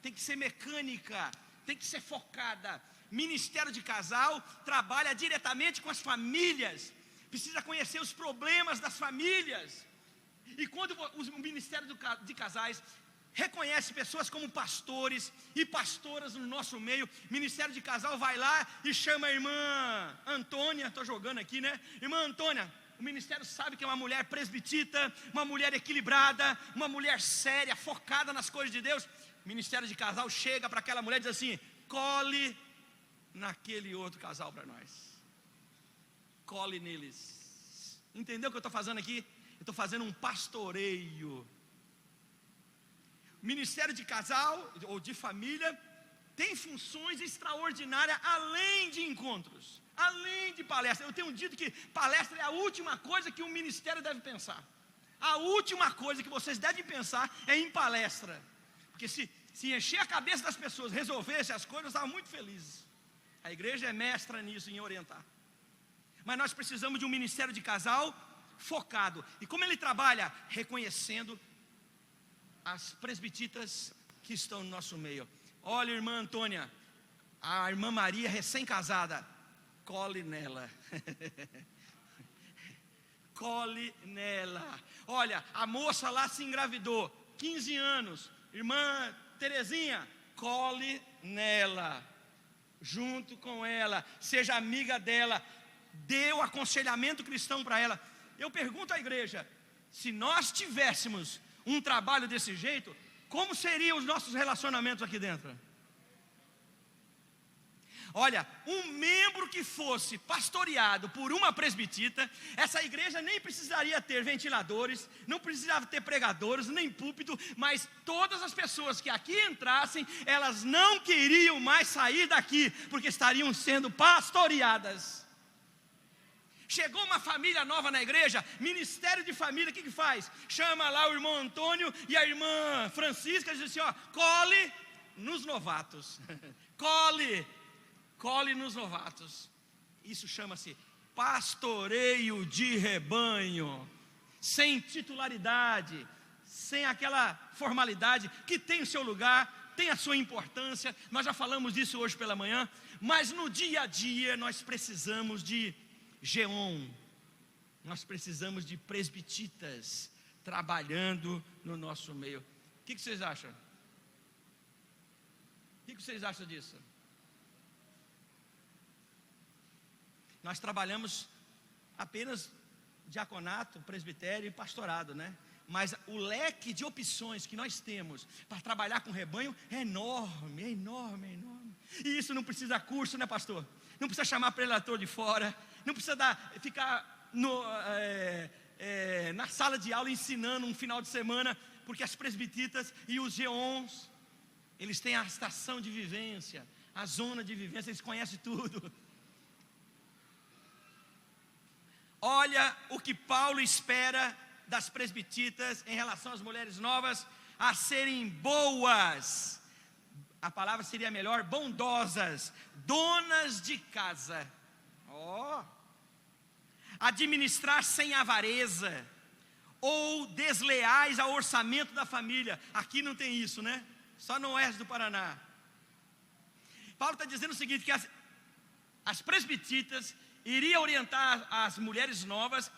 tem que ser mecânica, tem que ser focada. Ministério de casal trabalha diretamente com as famílias, precisa conhecer os problemas das famílias. E quando o Ministério de Casais reconhece pessoas como pastores e pastoras no nosso meio, Ministério de Casal vai lá e chama a irmã Antônia, estou jogando aqui, né? Irmã Antônia, o ministério sabe que é uma mulher presbitita, uma mulher equilibrada, uma mulher séria, focada nas coisas de Deus. O Ministério de Casal chega para aquela mulher e diz assim: cole naquele outro casal para nós, cole neles. Entendeu o que eu estou fazendo aqui? Eu estou fazendo um pastoreio. Ministério de casal ou de família tem funções extraordinárias além de encontros, além de palestra. Eu tenho dito que palestra é a última coisa que um ministério deve pensar. A última coisa que vocês devem pensar é em palestra. Porque se se encher a cabeça das pessoas, resolvesse as coisas, estavam muito felizes. A igreja é mestra nisso, em orientar. Mas nós precisamos de um ministério de casal focado. E como ele trabalha? Reconhecendo as presbititas que estão no nosso meio. Olha, irmã Antônia, a irmã Maria, recém-casada, cole nela. Cole nela. Olha, a moça lá se engravidou, 15 anos. Irmã Terezinha, cole nela. Junto com ela, seja amiga dela, dê o aconselhamento cristão para ela. Eu pergunto à igreja, se nós tivéssemos um trabalho desse jeito, como seriam os nossos relacionamentos aqui dentro? Olha, um membro que fosse pastoreado por uma presbitita, essa igreja nem precisaria ter ventiladores, não precisava ter pregadores, nem púlpito, mas todas as pessoas que aqui entrassem, elas não queriam mais sair daqui, porque estariam sendo pastoreadas. Chegou uma família nova na igreja, ministério de família, o que faz? Chama lá o irmão Antônio e a irmã Francisca, diz assim, ó, cole nos novatos, cole nos novatos. Isso chama-se pastoreio de rebanho, sem titularidade, sem aquela formalidade, que tem o seu lugar, tem a sua importância. Nós já falamos disso hoje pela manhã, mas no dia a dia nós precisamos de Geon, nós precisamos de presbititas trabalhando no nosso meio. O que vocês acham? O que vocês acham disso? Nós trabalhamos apenas diaconato, presbitério e pastorado, né? Mas o leque de opções que nós temos para trabalhar com rebanho é enorme, é enorme, é enorme. E isso não precisa curso, né, pastor? Não precisa chamar prelator de fora, não precisa ficar na sala de aula ensinando um final de semana, porque as presbititas e os geons, eles têm a estação de vivência, a zona de vivência, eles conhecem tudo. Olha o que Paulo espera das presbititas em relação às mulheres novas, a serem boas, a palavra seria melhor, bondosas, donas de casa, administrar sem avareza, ou desleais ao orçamento da família. Aqui não tem isso, né? Só no oeste do Paraná. Paulo está dizendo o seguinte, que as presbititas iria orientar as mulheres novas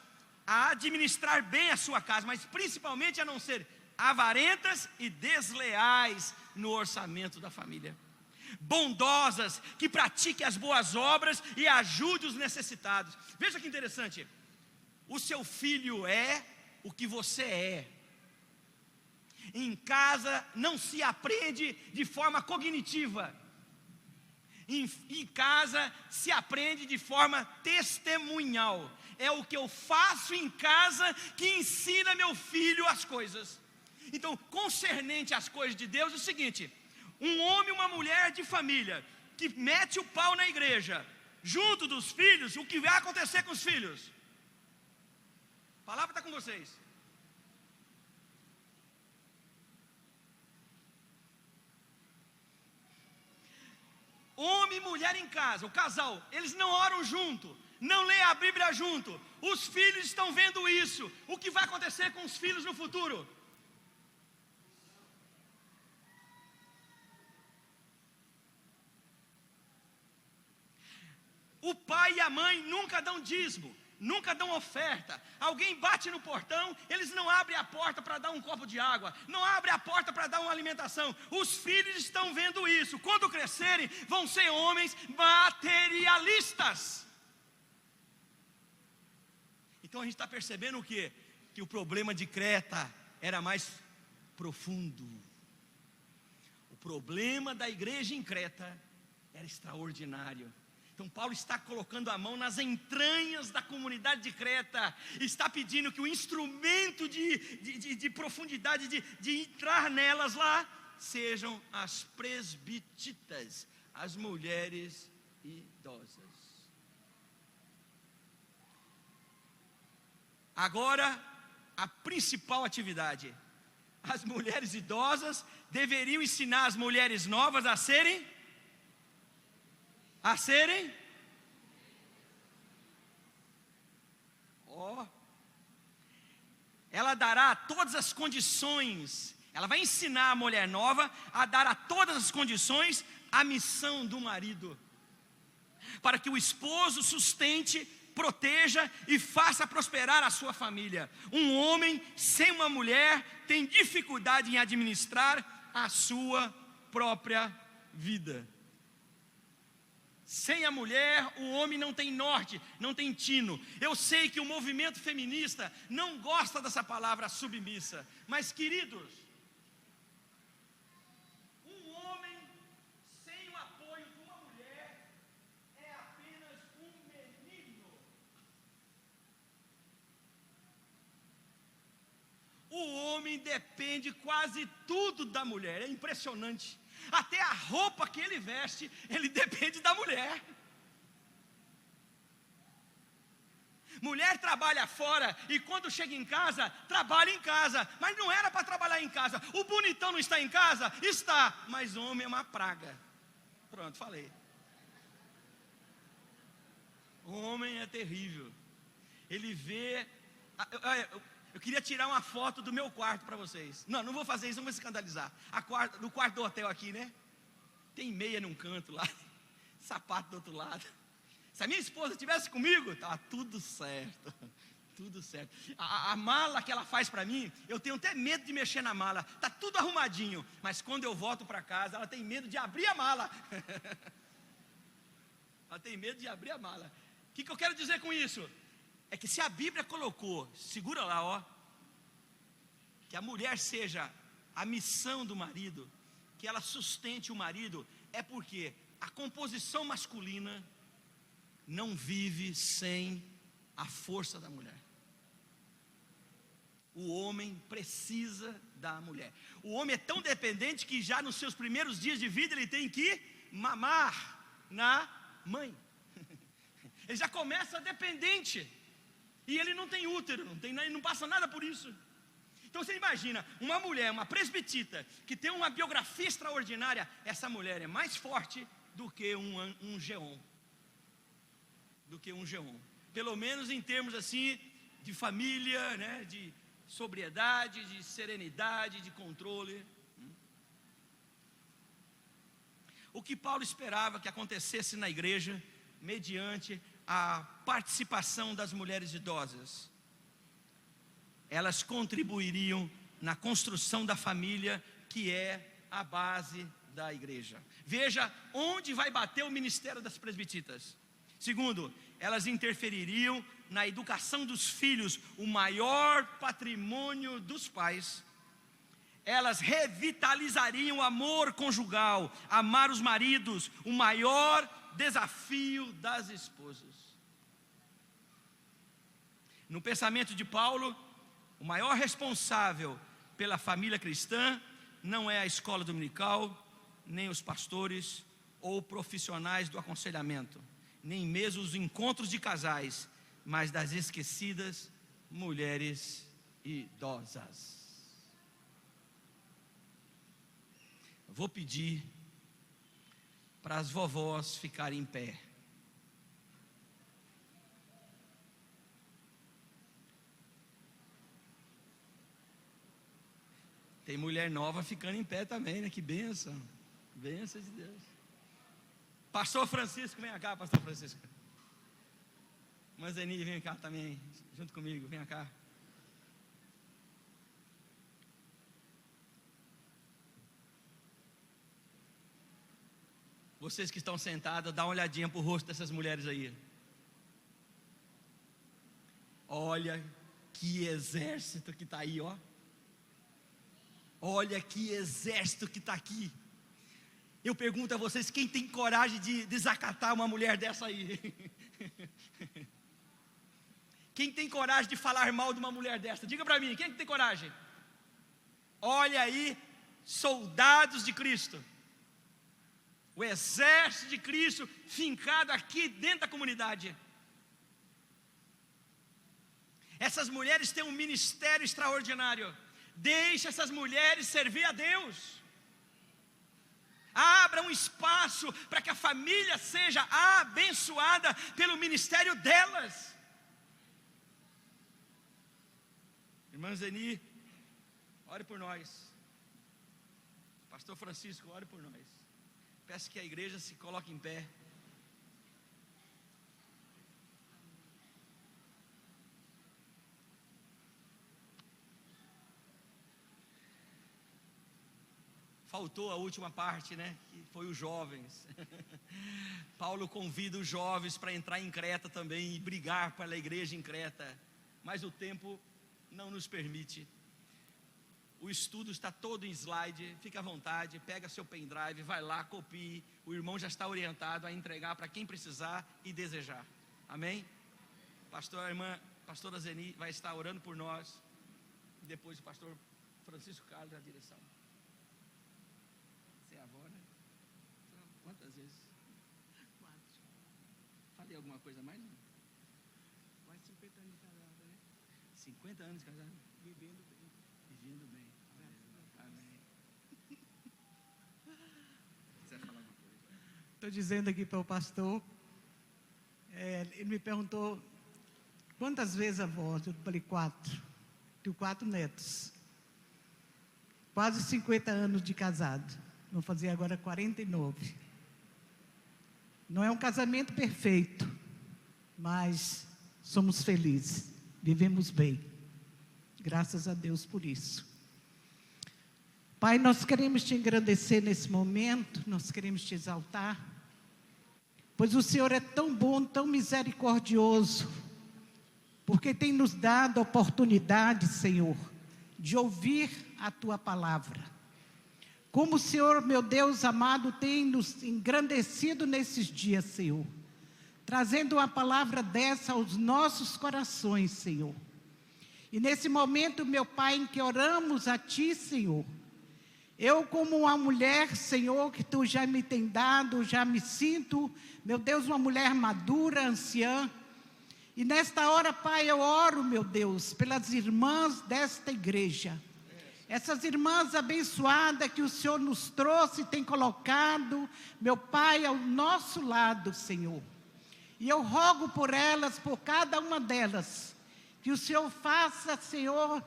a administrar bem a sua casa, mas principalmente a não ser avarentas e desleais no orçamento da família. Bondosas, que pratiquem as boas obras e ajude os necessitados. Veja que interessante, o seu filho é o que você é. Em casa não se aprende de forma cognitiva. Em casa se aprende de forma testemunhal. É o que eu faço em casa que ensina meu filho as coisas. Então, concernente às coisas de Deus, é o seguinte: um homem e uma mulher de família que mete o pau na igreja, junto dos filhos, o que vai acontecer com os filhos? A palavra está com vocês. Homem e mulher em casa, o casal, eles não oram junto, não lê a Bíblia junto. Os filhos estão vendo isso. O que vai acontecer com os filhos no futuro? O pai e a mãe nunca dão dízimo, nunca dão oferta. Alguém bate no portão, eles não abrem a porta para dar um copo de água, não abrem a porta para dar uma alimentação. Os filhos estão vendo isso. Quando crescerem, vão ser homens materialistas. Então a gente está percebendo o quê? Que o problema de Creta era mais profundo. O problema da igreja em Creta era extraordinário. Então Paulo está colocando a mão nas entranhas da comunidade de Creta, está pedindo que o instrumento de profundidade, de entrar nelas lá, sejam as presbititas, as mulheres idosas. Agora, a principal atividade, as mulheres idosas deveriam ensinar as mulheres novas a serem ela dará todas as condições, ela vai ensinar a mulher nova a dar a todas as condições a missão do marido, para que o esposo sustente, proteja e faça prosperar a sua família. Um homem sem uma mulher tem dificuldade em administrar a sua própria vida. Sem a mulher, o homem não tem norte, não tem tino. Eu sei que o movimento feminista não gosta dessa palavra submissa, mas queridos, um homem sem o apoio de uma mulher é apenas um menino. O homem depende quase tudo da mulher, é impressionante. Até a roupa que ele veste, ele depende da mulher. Mulher trabalha fora e quando chega em casa, trabalha em casa. Mas não era para trabalhar em casa. O bonitão não está em casa? Está. Mas homem é uma praga. Pronto, falei. Homem é terrível. Ele vê... Eu queria tirar uma foto do meu quarto para vocês. Não vou fazer isso, não vou escandalizar. No quarto do hotel aqui, né? Tem meia num canto lá, sapato do outro lado. Se a minha esposa estivesse comigo, estava tudo certo. Tudo certo. A mala que ela faz para mim, eu tenho até medo de mexer na mala. Está tudo arrumadinho. Mas quando eu volto para casa, ela tem medo de abrir a mala. Ela tem medo de abrir a mala. O que eu quero dizer com isso? É que se a Bíblia colocou, segura lá, ó, que a mulher seja a missão do marido, que ela sustente o marido, é porque a composição masculina não vive sem a força da mulher. O homem precisa da mulher. O homem é tão dependente que já nos seus primeiros dias de vida ele tem que mamar na mãe. Ele já começa dependente. E ele não tem útero, não passa nada por isso. Então você imagina, uma mulher, uma presbitita, que tem uma biografia extraordinária, essa mulher é mais forte do que um geon. Pelo menos em termos assim, de família, né, de sobriedade, de serenidade, de controle. O que Paulo esperava que acontecesse na igreja, mediante a participação das mulheres idosas, elas contribuiriam na construção da família, que é a base da igreja. Veja onde vai bater o ministério das presbititas. Segundo, elas interfeririam na educação dos filhos, o maior patrimônio dos pais. Elas revitalizariam o amor conjugal, amar os maridos, o maior desafio das esposas. No pensamento de Paulo, o maior responsável pela família cristã não é a escola dominical, nem os pastores ou profissionais do aconselhamento, nem mesmo os encontros de casais, mas das esquecidas mulheres idosas. Vou pedir para as vovós ficarem em pé. Tem mulher nova ficando em pé também, né? Que bênção. Bênção de Deus. Pastor Francisco, vem cá, Pastor Francisco. Manzani, vem cá também, junto comigo, vem cá. Vocês que estão sentados, dá uma olhadinha para o rosto dessas mulheres aí. Olha que exército que está aí, ó. Olha que exército que está aqui. Eu pergunto a vocês, quem tem coragem de desacatar uma mulher dessa aí? Quem tem coragem de falar mal de uma mulher dessa? Diga para mim, quem tem coragem? Olha aí, soldados de Cristo. O exército de Cristo fincado aqui dentro da comunidade. Essas mulheres têm um ministério extraordinário. Deixe essas mulheres servir a Deus. Abra um espaço para que a família seja abençoada pelo ministério delas. Irmã Zeni, ore por nós. Pastor Francisco, ore por nós. Peço que a igreja se coloque em pé. Faltou a última parte, né? Que foi os jovens. Paulo convida os jovens para entrar em Creta também e brigar pela igreja em Creta. Mas o tempo não nos permite. O estudo está todo em slide. Fica à vontade, pega seu pendrive, vai lá, copie. O irmão já está orientado a entregar para quem precisar e desejar. Amém? A irmã pastora Zeni vai estar orando por nós. E depois o pastor Francisco Carlos na direção. Quantas vezes? 4. Falei alguma coisa mais? Não? Quase 50 anos de casada, né? 50 anos de casada? Vivendo bem. Vivendo bem. Amém. Você vai falar alguma coisa? Estou dizendo aqui para o pastor, ele me perguntou quantas vezes avó? Eu falei 4. Tenho 4 netos. Quase 50 anos de casado. Vou fazer agora 49. Não é um casamento perfeito, mas somos felizes, vivemos bem. Graças a Deus por isso. Pai, nós queremos te agradecer nesse momento, nós queremos te exaltar, pois o Senhor é tão bom, tão misericordioso, porque tem nos dado a oportunidade, Senhor, de ouvir a tua palavra. Como o Senhor, meu Deus amado, tem nos engrandecido nesses dias, Senhor, trazendo uma palavra dessa aos nossos corações, Senhor. E nesse momento, meu Pai, em que oramos a Ti, Senhor, eu como uma mulher, Senhor, que Tu já me tem dado, já me sinto, meu Deus, uma mulher madura, anciã. E nesta hora, Pai, eu oro, meu Deus, pelas irmãs desta igreja. Essas irmãs abençoadas que o Senhor nos trouxe e tem colocado, meu Pai, ao nosso lado, Senhor. E eu rogo por elas, por cada uma delas, que o Senhor faça, Senhor,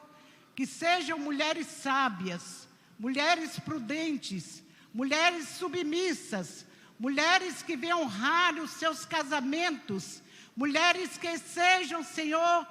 que sejam mulheres sábias, mulheres prudentes, mulheres submissas, mulheres que venham honrar os seus casamentos, mulheres que sejam, Senhor,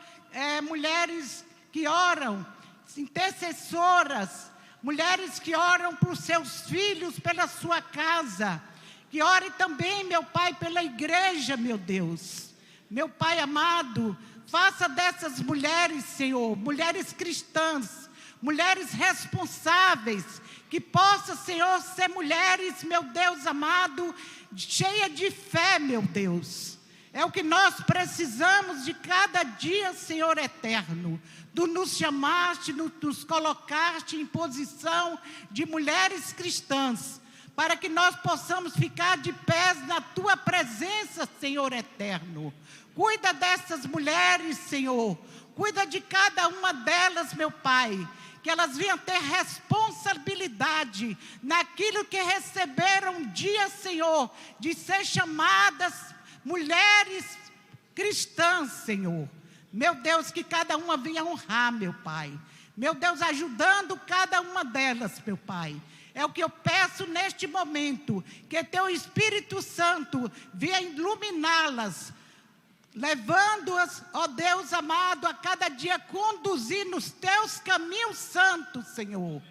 mulheres que oram, intercessoras, mulheres que oram por seus filhos, pela sua casa, que orem também, meu Pai, pela igreja, meu Deus. Meu Pai amado, faça dessas mulheres, Senhor, mulheres cristãs, mulheres responsáveis, que possam, Senhor, ser mulheres, meu Deus amado, cheia de fé, meu Deus. É o que nós precisamos de cada dia, Senhor eterno. Tu nos chamaste, nos colocaste em posição de mulheres cristãs, para que nós possamos ficar de pés na Tua presença, Senhor eterno. Cuida dessas mulheres, Senhor. Cuida de cada uma delas, meu Pai. Que elas venham ter responsabilidade naquilo que receberam um dia, Senhor, de ser chamadas mulheres cristãs, Senhor. Meu Deus, que cada uma venha honrar, meu Pai. Meu Deus, ajudando cada uma delas, meu Pai. É o que eu peço neste momento, que Teu Espírito Santo venha iluminá-las, levando-as, ó Deus amado, a cada dia conduzir nos Teus caminhos santos, Senhor.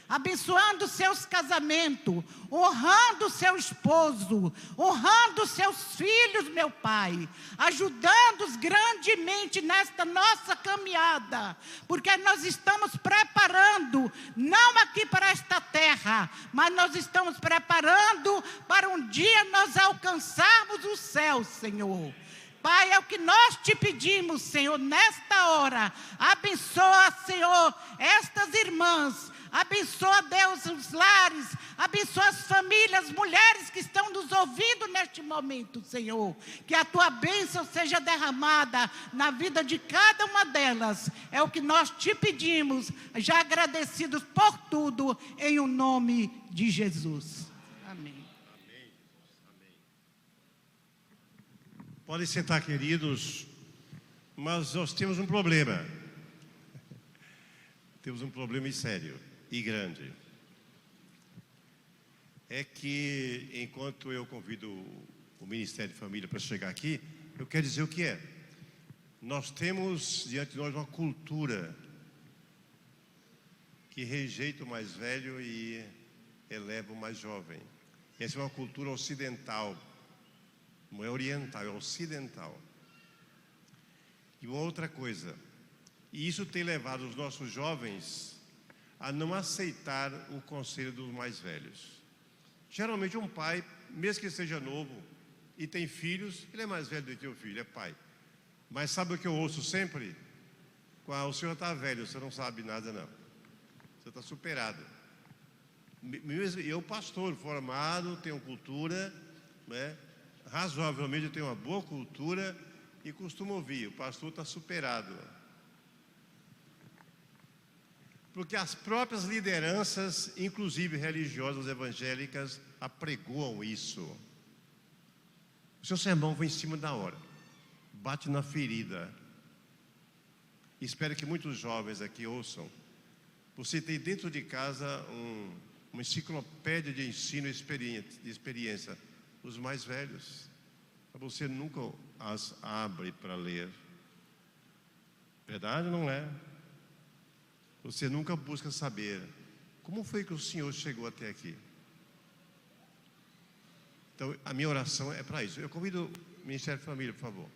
Abençoando seus casamentos, honrando seu esposo, honrando seus filhos, meu Pai, ajudando-os grandemente nesta nossa caminhada, porque nós estamos preparando, não aqui para esta terra, mas nós estamos preparando para um dia nós alcançarmos o céu, Senhor. Pai, é o que nós te pedimos, Senhor, nesta hora. Abençoa, Senhor, estas irmãs. Abençoa, Deus, os lares. Abençoa as famílias, mulheres que estão nos ouvindo neste momento, Senhor. Que a tua bênção seja derramada na vida de cada uma delas. É o que nós te pedimos, já agradecidos por tudo, em o nome de Jesus. Amém. Podem sentar, queridos, mas nós temos um problema. Temos um problema sério e grande. É que, enquanto eu convido o Ministério de Família para chegar aqui, eu quero dizer o que é. Nós temos diante de nós uma cultura que rejeita o mais velho e eleva o mais jovem. Essa é uma cultura ocidental. Não é oriental, é ocidental. E uma outra coisa, e isso tem levado os nossos jovens a não aceitar o conselho dos mais velhos. Geralmente um pai, mesmo que seja novo e tem filhos, ele é mais velho do que o filho, é pai. Mas sabe o que eu ouço sempre? O senhor está velho, você não sabe nada não. Você está superado. Eu, pastor, formado, tenho cultura, né? Razoavelmente eu tenho uma boa cultura e costumo ouvir, o pastor está superado. Porque as próprias lideranças, inclusive religiosas evangélicas, apregoam isso. O seu sermão vai em cima da hora, bate na ferida. Espero que muitos jovens aqui ouçam. Você tem dentro de casa uma enciclopédia de ensino e de experiência. Os mais velhos, você nunca as abre para ler. Verdade ou não é? Você nunca busca saber como foi que o Senhor chegou até aqui. Então, a minha oração é para isso. Eu convido o Ministério da Família, por favor.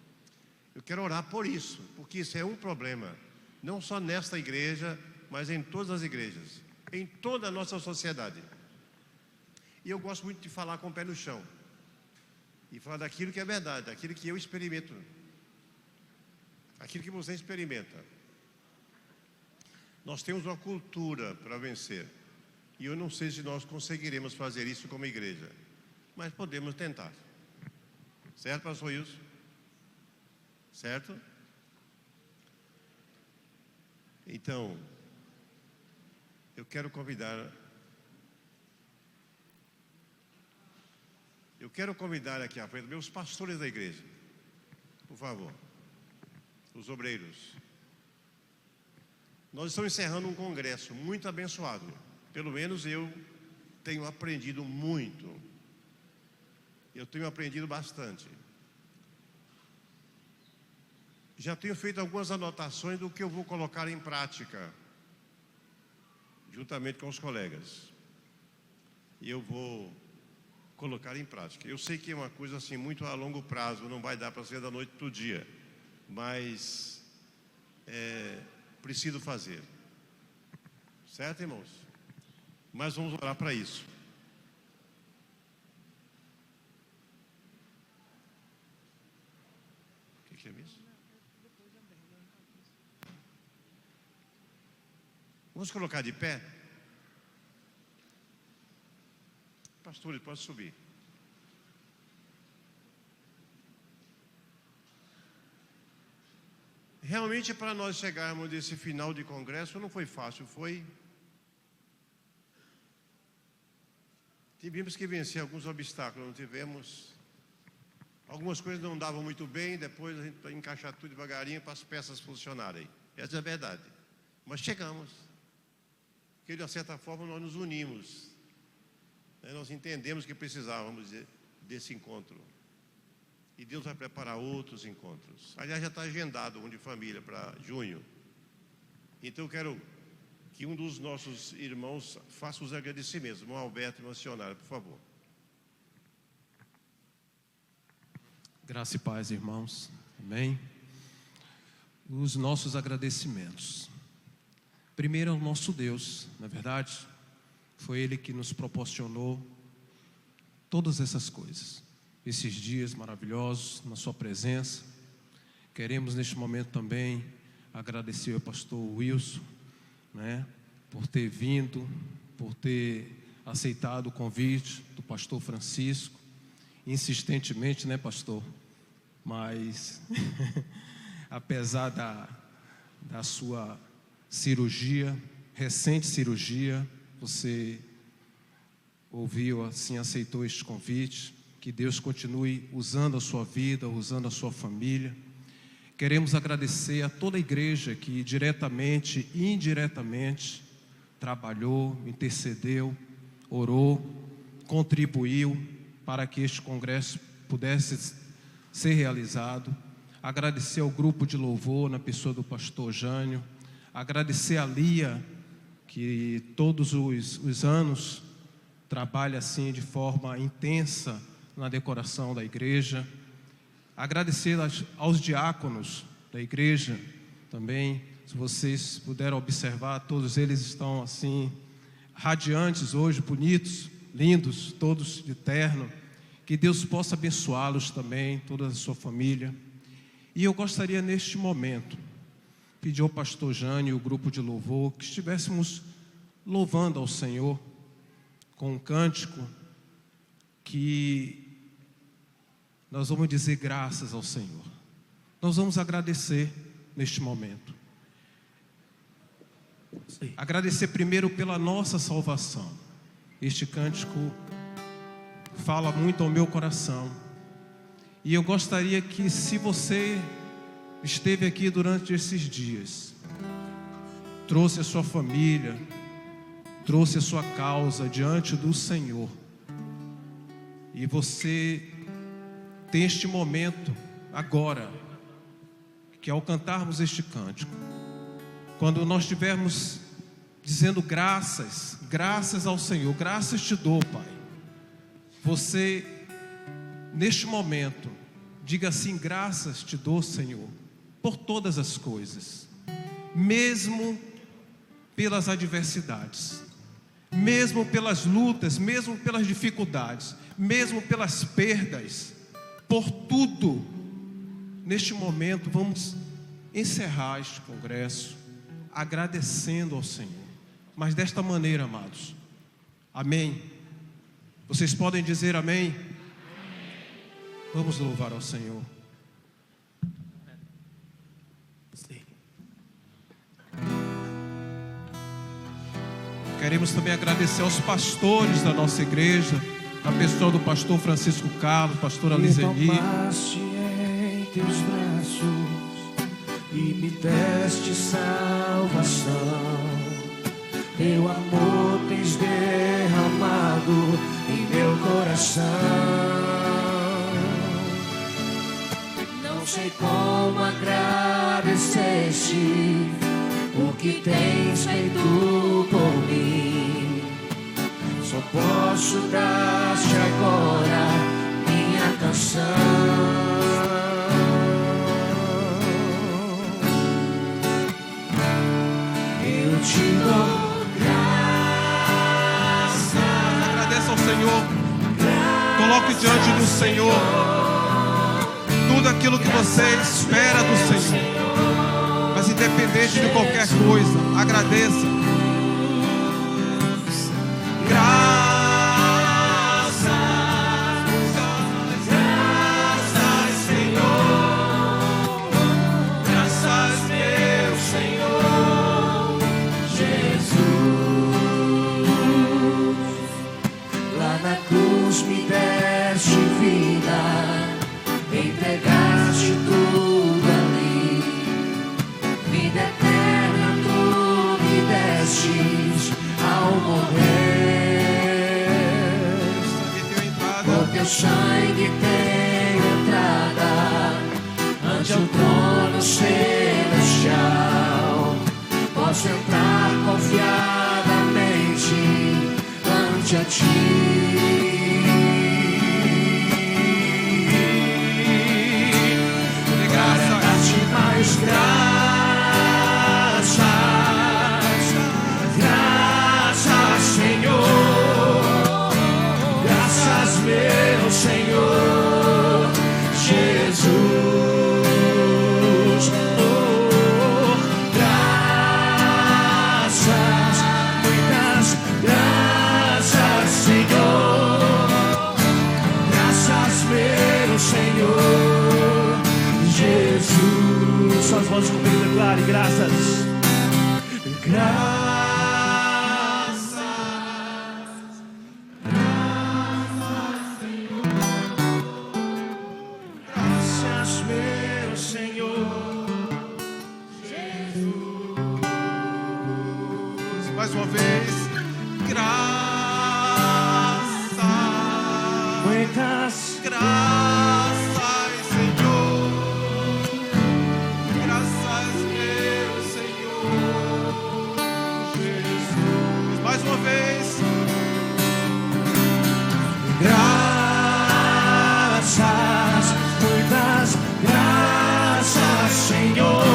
Eu quero orar por isso, porque isso é um problema, não só nesta igreja, mas em todas as igrejas, em toda a nossa sociedade. E eu gosto muito de falar com o pé no chão. E falar daquilo que é verdade, daquilo que eu experimento, aquilo que você experimenta. Nós temos uma cultura para vencer, e eu não sei se nós conseguiremos fazer isso como igreja, mas podemos tentar. Certo, pastor Wilson? Certo? Então, eu quero convidar aqui à frente meus pastores da igreja, por favor, os obreiros. Nós estamos encerrando um congresso muito abençoado. Pelo menos eu tenho aprendido muito. Eu tenho aprendido bastante. Já tenho feito algumas anotações do que eu vou colocar em prática, juntamente com os colegas. E eu vou colocar em prática. Eu sei que é uma coisa assim muito a longo prazo, não vai dar para ser da noite para o dia, mas preciso fazer. Certo, irmãos? Mas vamos orar para isso. O que é isso? Vamos colocar de pé? Pastor, ele pode subir. Realmente, para nós chegarmos nesse final de congresso, não foi fácil, foi. Tivemos que vencer alguns obstáculos, não tivemos. Algumas coisas não davam muito bem, depois a gente vai encaixar tudo devagarinho para as peças funcionarem. Essa é a verdade. Mas chegamos. Porque de uma certa forma nós nos unimos. Nós entendemos que precisávamos desse encontro. E Deus vai preparar outros encontros. Aliás, já está agendado um de família para junho. Então eu quero que um dos nossos irmãos faça os agradecimentos. Irmão Alberto e irmã Sionara, por favor. Graça e paz, irmãos. Amém. Os nossos agradecimentos. Primeiro ao nosso Deus, na verdade, foi Ele que nos proporcionou todas essas coisas, esses dias maravilhosos na sua presença. Queremos neste momento também agradecer ao pastor Wilson, por ter vindo, por ter aceitado o convite do pastor Francisco, insistentemente, né, pastor? Mas, apesar da sua cirurgia, recente cirurgia, você ouviu, assim, aceitou este convite. Que Deus continue usando a sua vida, usando a sua família. Queremos agradecer a toda a igreja que diretamente e indiretamente trabalhou, intercedeu, orou, contribuiu para que este congresso pudesse ser realizado. Agradecer ao grupo de louvor na pessoa do pastor Jânio. Agradecer a Lia, que todos os anos trabalha assim de forma intensa na decoração da igreja. Agradecer aos diáconos da igreja também. Se vocês puderam observar, todos eles estão assim radiantes hoje, bonitos, lindos, todos de terno. Que Deus possa abençoá-los também, toda a sua família. E eu gostaria neste momento pedir ao pastor Jânio e o grupo de louvor que estivéssemos louvando ao Senhor com um cântico que nós vamos dizer graças ao Senhor. Nós vamos agradecer neste momento. Agradecer primeiro pela nossa salvação. Este cântico fala muito ao meu coração. E eu gostaria que, se você esteve aqui durante esses dias, trouxe a sua família, trouxe a sua causa diante do Senhor, e você tem este momento agora, que ao cantarmos este cântico, quando nós estivermos dizendo graças ao Senhor, graças te dou, Pai. Você, neste momento, diga assim: graças te dou, Senhor, por todas as coisas, mesmo pelas adversidades, mesmo pelas lutas, mesmo pelas dificuldades, mesmo pelas perdas, por tudo. Neste momento vamos encerrar este congresso agradecendo ao Senhor, mas desta maneira, amados. Amém? Vocês podem dizer amém? Vamos louvar ao Senhor. Queremos também agradecer aos pastores da nossa igreja, na pessoa do pastor Francisco Carlos, pastora Liseli. Em teus braços e me deste salvação. Teu amor tens derramado em meu coração. Não sei como agradecer-te o que tens feito por mim. Só posso dar-te agora minha canção. Eu te dou graças. Agradeça ao Senhor. Coloque diante do Senhor tudo aquilo que você espera do Senhor. Mas independente de qualquer coisa, agradeça. Me deste vida, entregaste tudo ali. Vida eterna tu me destes ao morrer. O teu sangue tem entrada ante o trono celestial. Posso entrar confiadamente ante a ti. Mais graças, graças, Senhor, graças, meu Senhor Jesus. Oh, graças, as vozes comigo, declare graças. Graças, meu Senhor Jesus. Mais uma vez, graças, Muitas graças, Senhor. Graças, meu Senhor Jesus. Mais uma vez, graças, muitas graças, Senhor.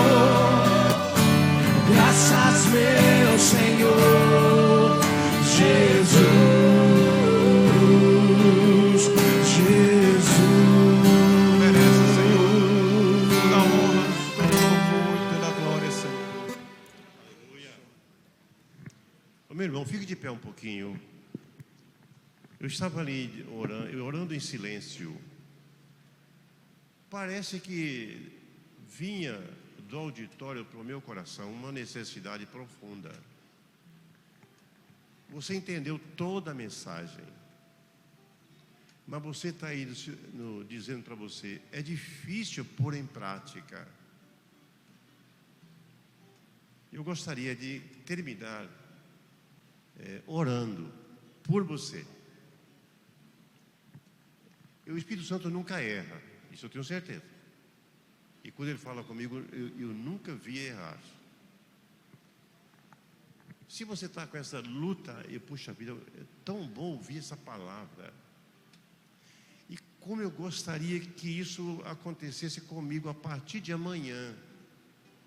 Graças, meu Senhor Jesus. Jesus. merece, Senhor, toda a honra, todo o louvor e toda a glória, Senhor. Aleluia. Ô, meu irmão, fique de pé um pouquinho. Eu estava ali orando em silêncio. Parece que vinha do auditório para o meu coração uma necessidade profunda. Você entendeu toda a mensagem, mas você está aí dizendo para você, é difícil pôr em prática. Eu gostaria de terminar orando por você. O Espírito Santo nunca erra, isso eu tenho certeza. E quando ele fala comigo, eu nunca vi errar. Se você está com essa luta, puxa vida, é tão bom ouvir essa palavra. E como eu gostaria que isso acontecesse comigo a partir de amanhã.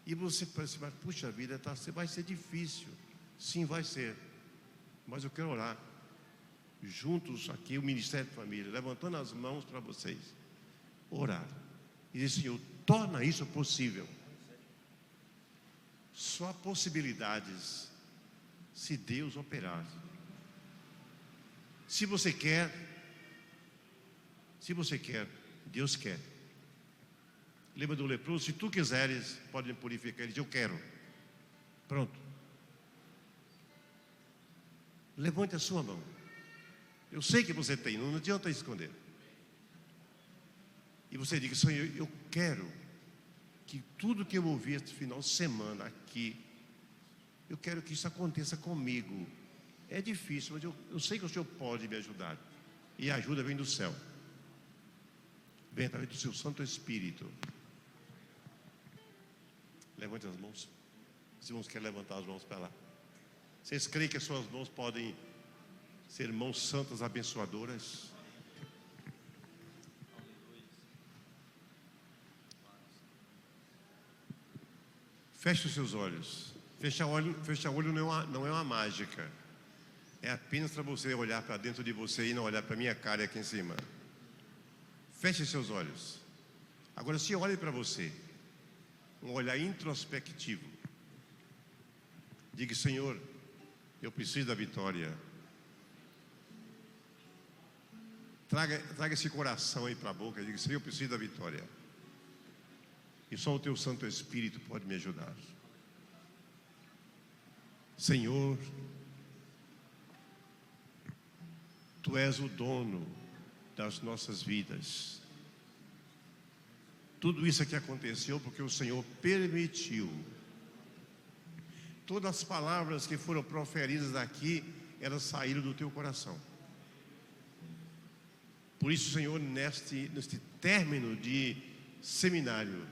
E você pensa, puxa vida, vai ser difícil. Sim, vai ser. Mas eu quero orar. Juntos aqui, o Ministério de Família, levantando as mãos para vocês. Orar. E dizer, Senhor, torna isso possível. Só há possibilidades se Deus operar. Se você quer, Deus quer. Lembra do leproso? Se tu quiseres, pode me purificar. Ele diz, eu quero. Pronto. Levante a sua mão. Eu sei que você tem, não adianta esconder. E você diga, Senhor, eu quero que tudo que eu ouvi este final de semana aqui, eu quero que isso aconteça comigo. É difícil, mas eu sei que o Senhor pode me ajudar. E a ajuda vem do céu. Vem através do seu Santo Espírito. Levante as mãos. Os irmãos querem levantar as mãos para lá. Vocês creem que as suas mãos podem ser mãos santas abençoadoras? Feche os seus olhos. Fechar olho não é uma mágica. É apenas para você olhar para dentro de você e não olhar para a minha cara aqui em cima. Feche seus olhos. Agora se olhe para você. Um olhar introspectivo. Diga, Senhor, eu preciso da vitória. Traga esse coração aí para a boca. Diga, Senhor, eu preciso da vitória. E só o teu Santo Espírito pode me ajudar. Senhor, Tu és o dono das nossas vidas. Tudo isso aqui aconteceu porque o Senhor permitiu. Todas as palavras que foram proferidas aqui, elas saíram do teu coração. Por isso, Senhor, neste término de seminário,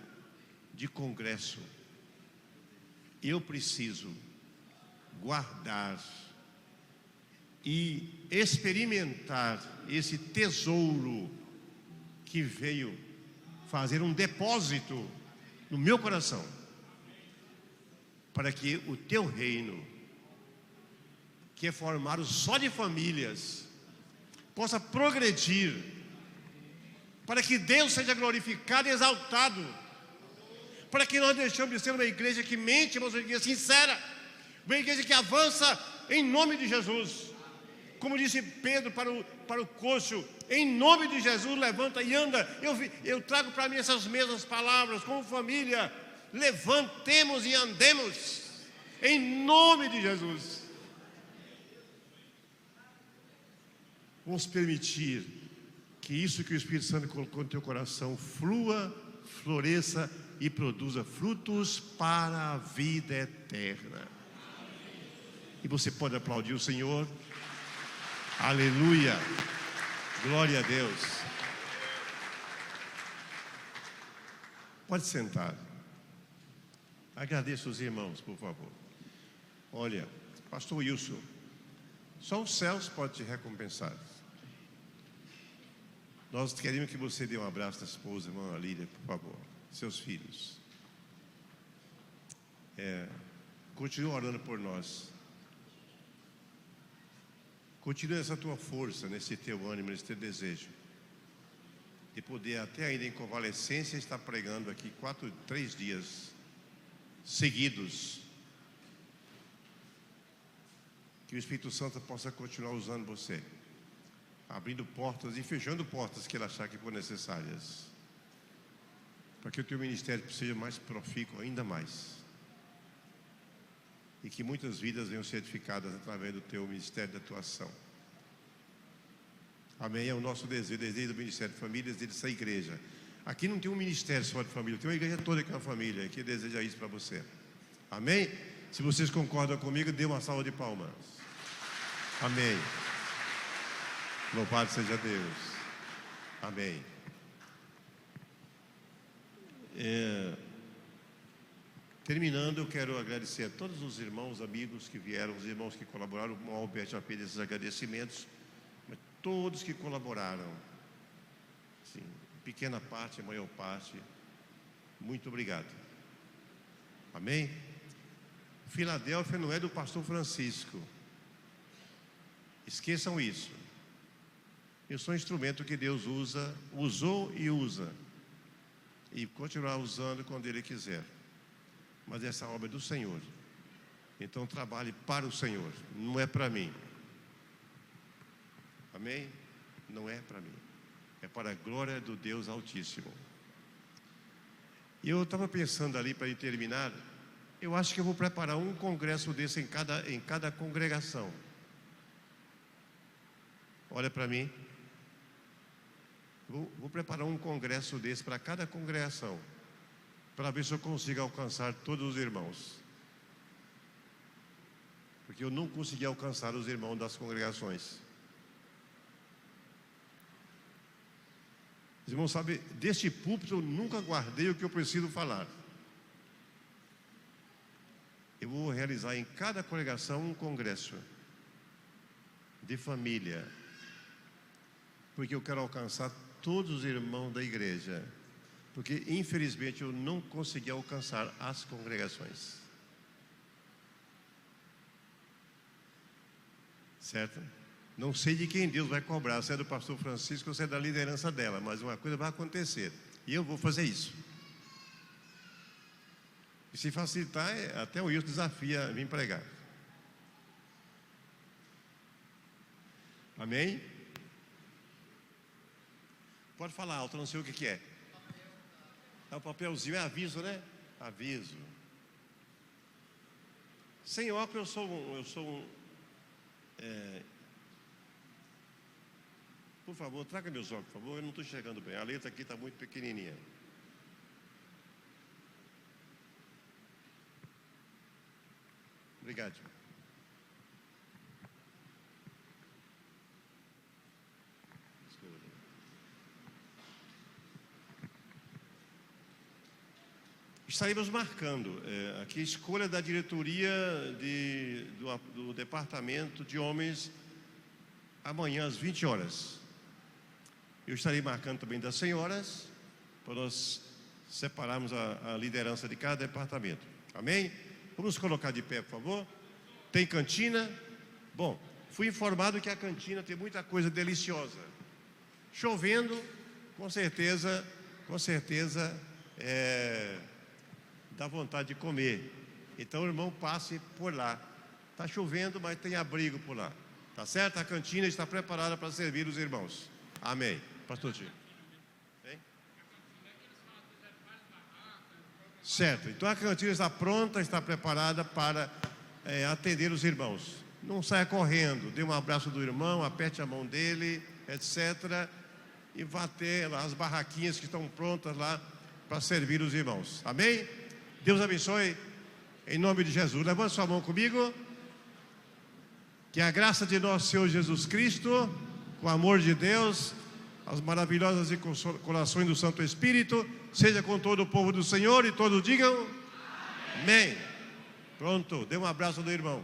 de congresso, eu preciso guardar e experimentar esse tesouro que veio fazer um depósito no meu coração, para que o teu reino, que é formado só de famílias, possa progredir, para que Deus seja glorificado e exaltado, para que nós deixemos de ser uma igreja que mente, mas uma igreja sincera, uma igreja que avança em nome de Jesus. Como disse Pedro para o coxo, em nome de Jesus, levanta e anda. Eu trago para mim essas mesmas palavras, como família, Levantemos e andemos, em nome de Jesus. Vamos permitir que isso que o Espírito Santo colocou no teu coração flua, floresça e produza frutos para a vida eterna. E você pode aplaudir o Senhor. Aleluia. Glória a Deus. Pode sentar. Agradeço os irmãos, por favor. Olha, pastor Wilson, só os céus podem te recompensar. Nós queremos que você dê um abraço da esposa, irmã Lídia, por favor. Seus filhos. Continua orando por nós. Continue essa tua força, nesse teu ânimo, nesse teu desejo. De poder até ainda em convalescência estar pregando aqui 3 dias seguidos. Que o Espírito Santo possa continuar usando você, abrindo portas e fechando portas que Ele achar que for necessárias, para que o teu ministério seja mais profícuo ainda mais, e que muitas vidas venham ser edificadas através do teu ministério de atuação. Amém? É o nosso desejo do Ministério de Famílias e dessa igreja. Aqui não tem um ministério só de família, tem uma igreja toda que é uma família, que deseja isso para você. Amém? Se vocês concordam comigo, dê uma salva de palmas. Amém. Louvado seja Deus. Amém. Terminando, eu quero agradecer a todos os irmãos, amigos que vieram, os irmãos que colaboraram. O Alberto já fez esses agradecimentos, mas todos que colaboraram, sim, pequena parte, a maior parte, muito obrigado. Amém? Filadélfia não é do pastor Francisco. Esqueçam isso. Eu sou um instrumento que Deus usou e usa, e continuará usando quando Ele quiser. Mas essa obra é do Senhor. Então trabalhe para o Senhor, não é para mim. Amém? Não é para mim. É para a glória do Deus Altíssimo. E eu estava pensando ali, para terminar, eu acho que eu vou preparar um congresso desse em cada congregação. Olha para mim. Vou preparar um congresso desse para cada congregação, para ver se eu consigo alcançar todos os irmãos. Porque eu não consegui alcançar os irmãos das congregações. Os irmãos sabem, deste púlpito eu nunca guardei o que eu preciso falar. Eu vou realizar em cada congregação um congresso de família, porque eu quero alcançar todos os irmãos da igreja, porque infelizmente eu não consegui alcançar as congregações. Certo? Não sei de quem Deus vai cobrar, se é do pastor Francisco ou se é da liderança dela, mas uma coisa vai acontecer, e eu vou fazer isso. E se facilitar, até o Wilson desafia a vir pregar. Amém? Pode falar alto, não sei o que é. É o papelzinho, é aviso, né? Aviso. Sem óculos eu sou um por favor, traga meus óculos, por favor. Eu não estou enxergando bem. A letra aqui está muito pequenininha. Obrigado. Estaremos marcando aqui a escolha da diretoria do departamento de homens amanhã às 20 horas. Eu estarei marcando também das senhoras, para nós separarmos a liderança de cada departamento. Amém? Vamos colocar de pé, por favor. Tem cantina? Bom, fui informado que a cantina tem muita coisa deliciosa. Chovendo, com certeza, dá vontade de comer. Então, irmão, passe por lá. Está chovendo, mas tem abrigo por lá. Tá certo? A cantina está preparada para servir os irmãos. Amém. Pastor Tio. Certo, então a cantina está pronta, está preparada para atender os irmãos. Não saia correndo, dê um abraço do irmão, aperte a mão dele, etc. E vá ter lá as barraquinhas que estão prontas lá para servir os irmãos. Amém? Deus abençoe, em nome de Jesus. Levante sua mão comigo. Que a graça de nosso Senhor Jesus Cristo, com o amor de Deus, as maravilhosas consolações do Santo Espírito, seja com todo o povo do Senhor, e todos digam amém. Pronto, dê um abraço do irmão.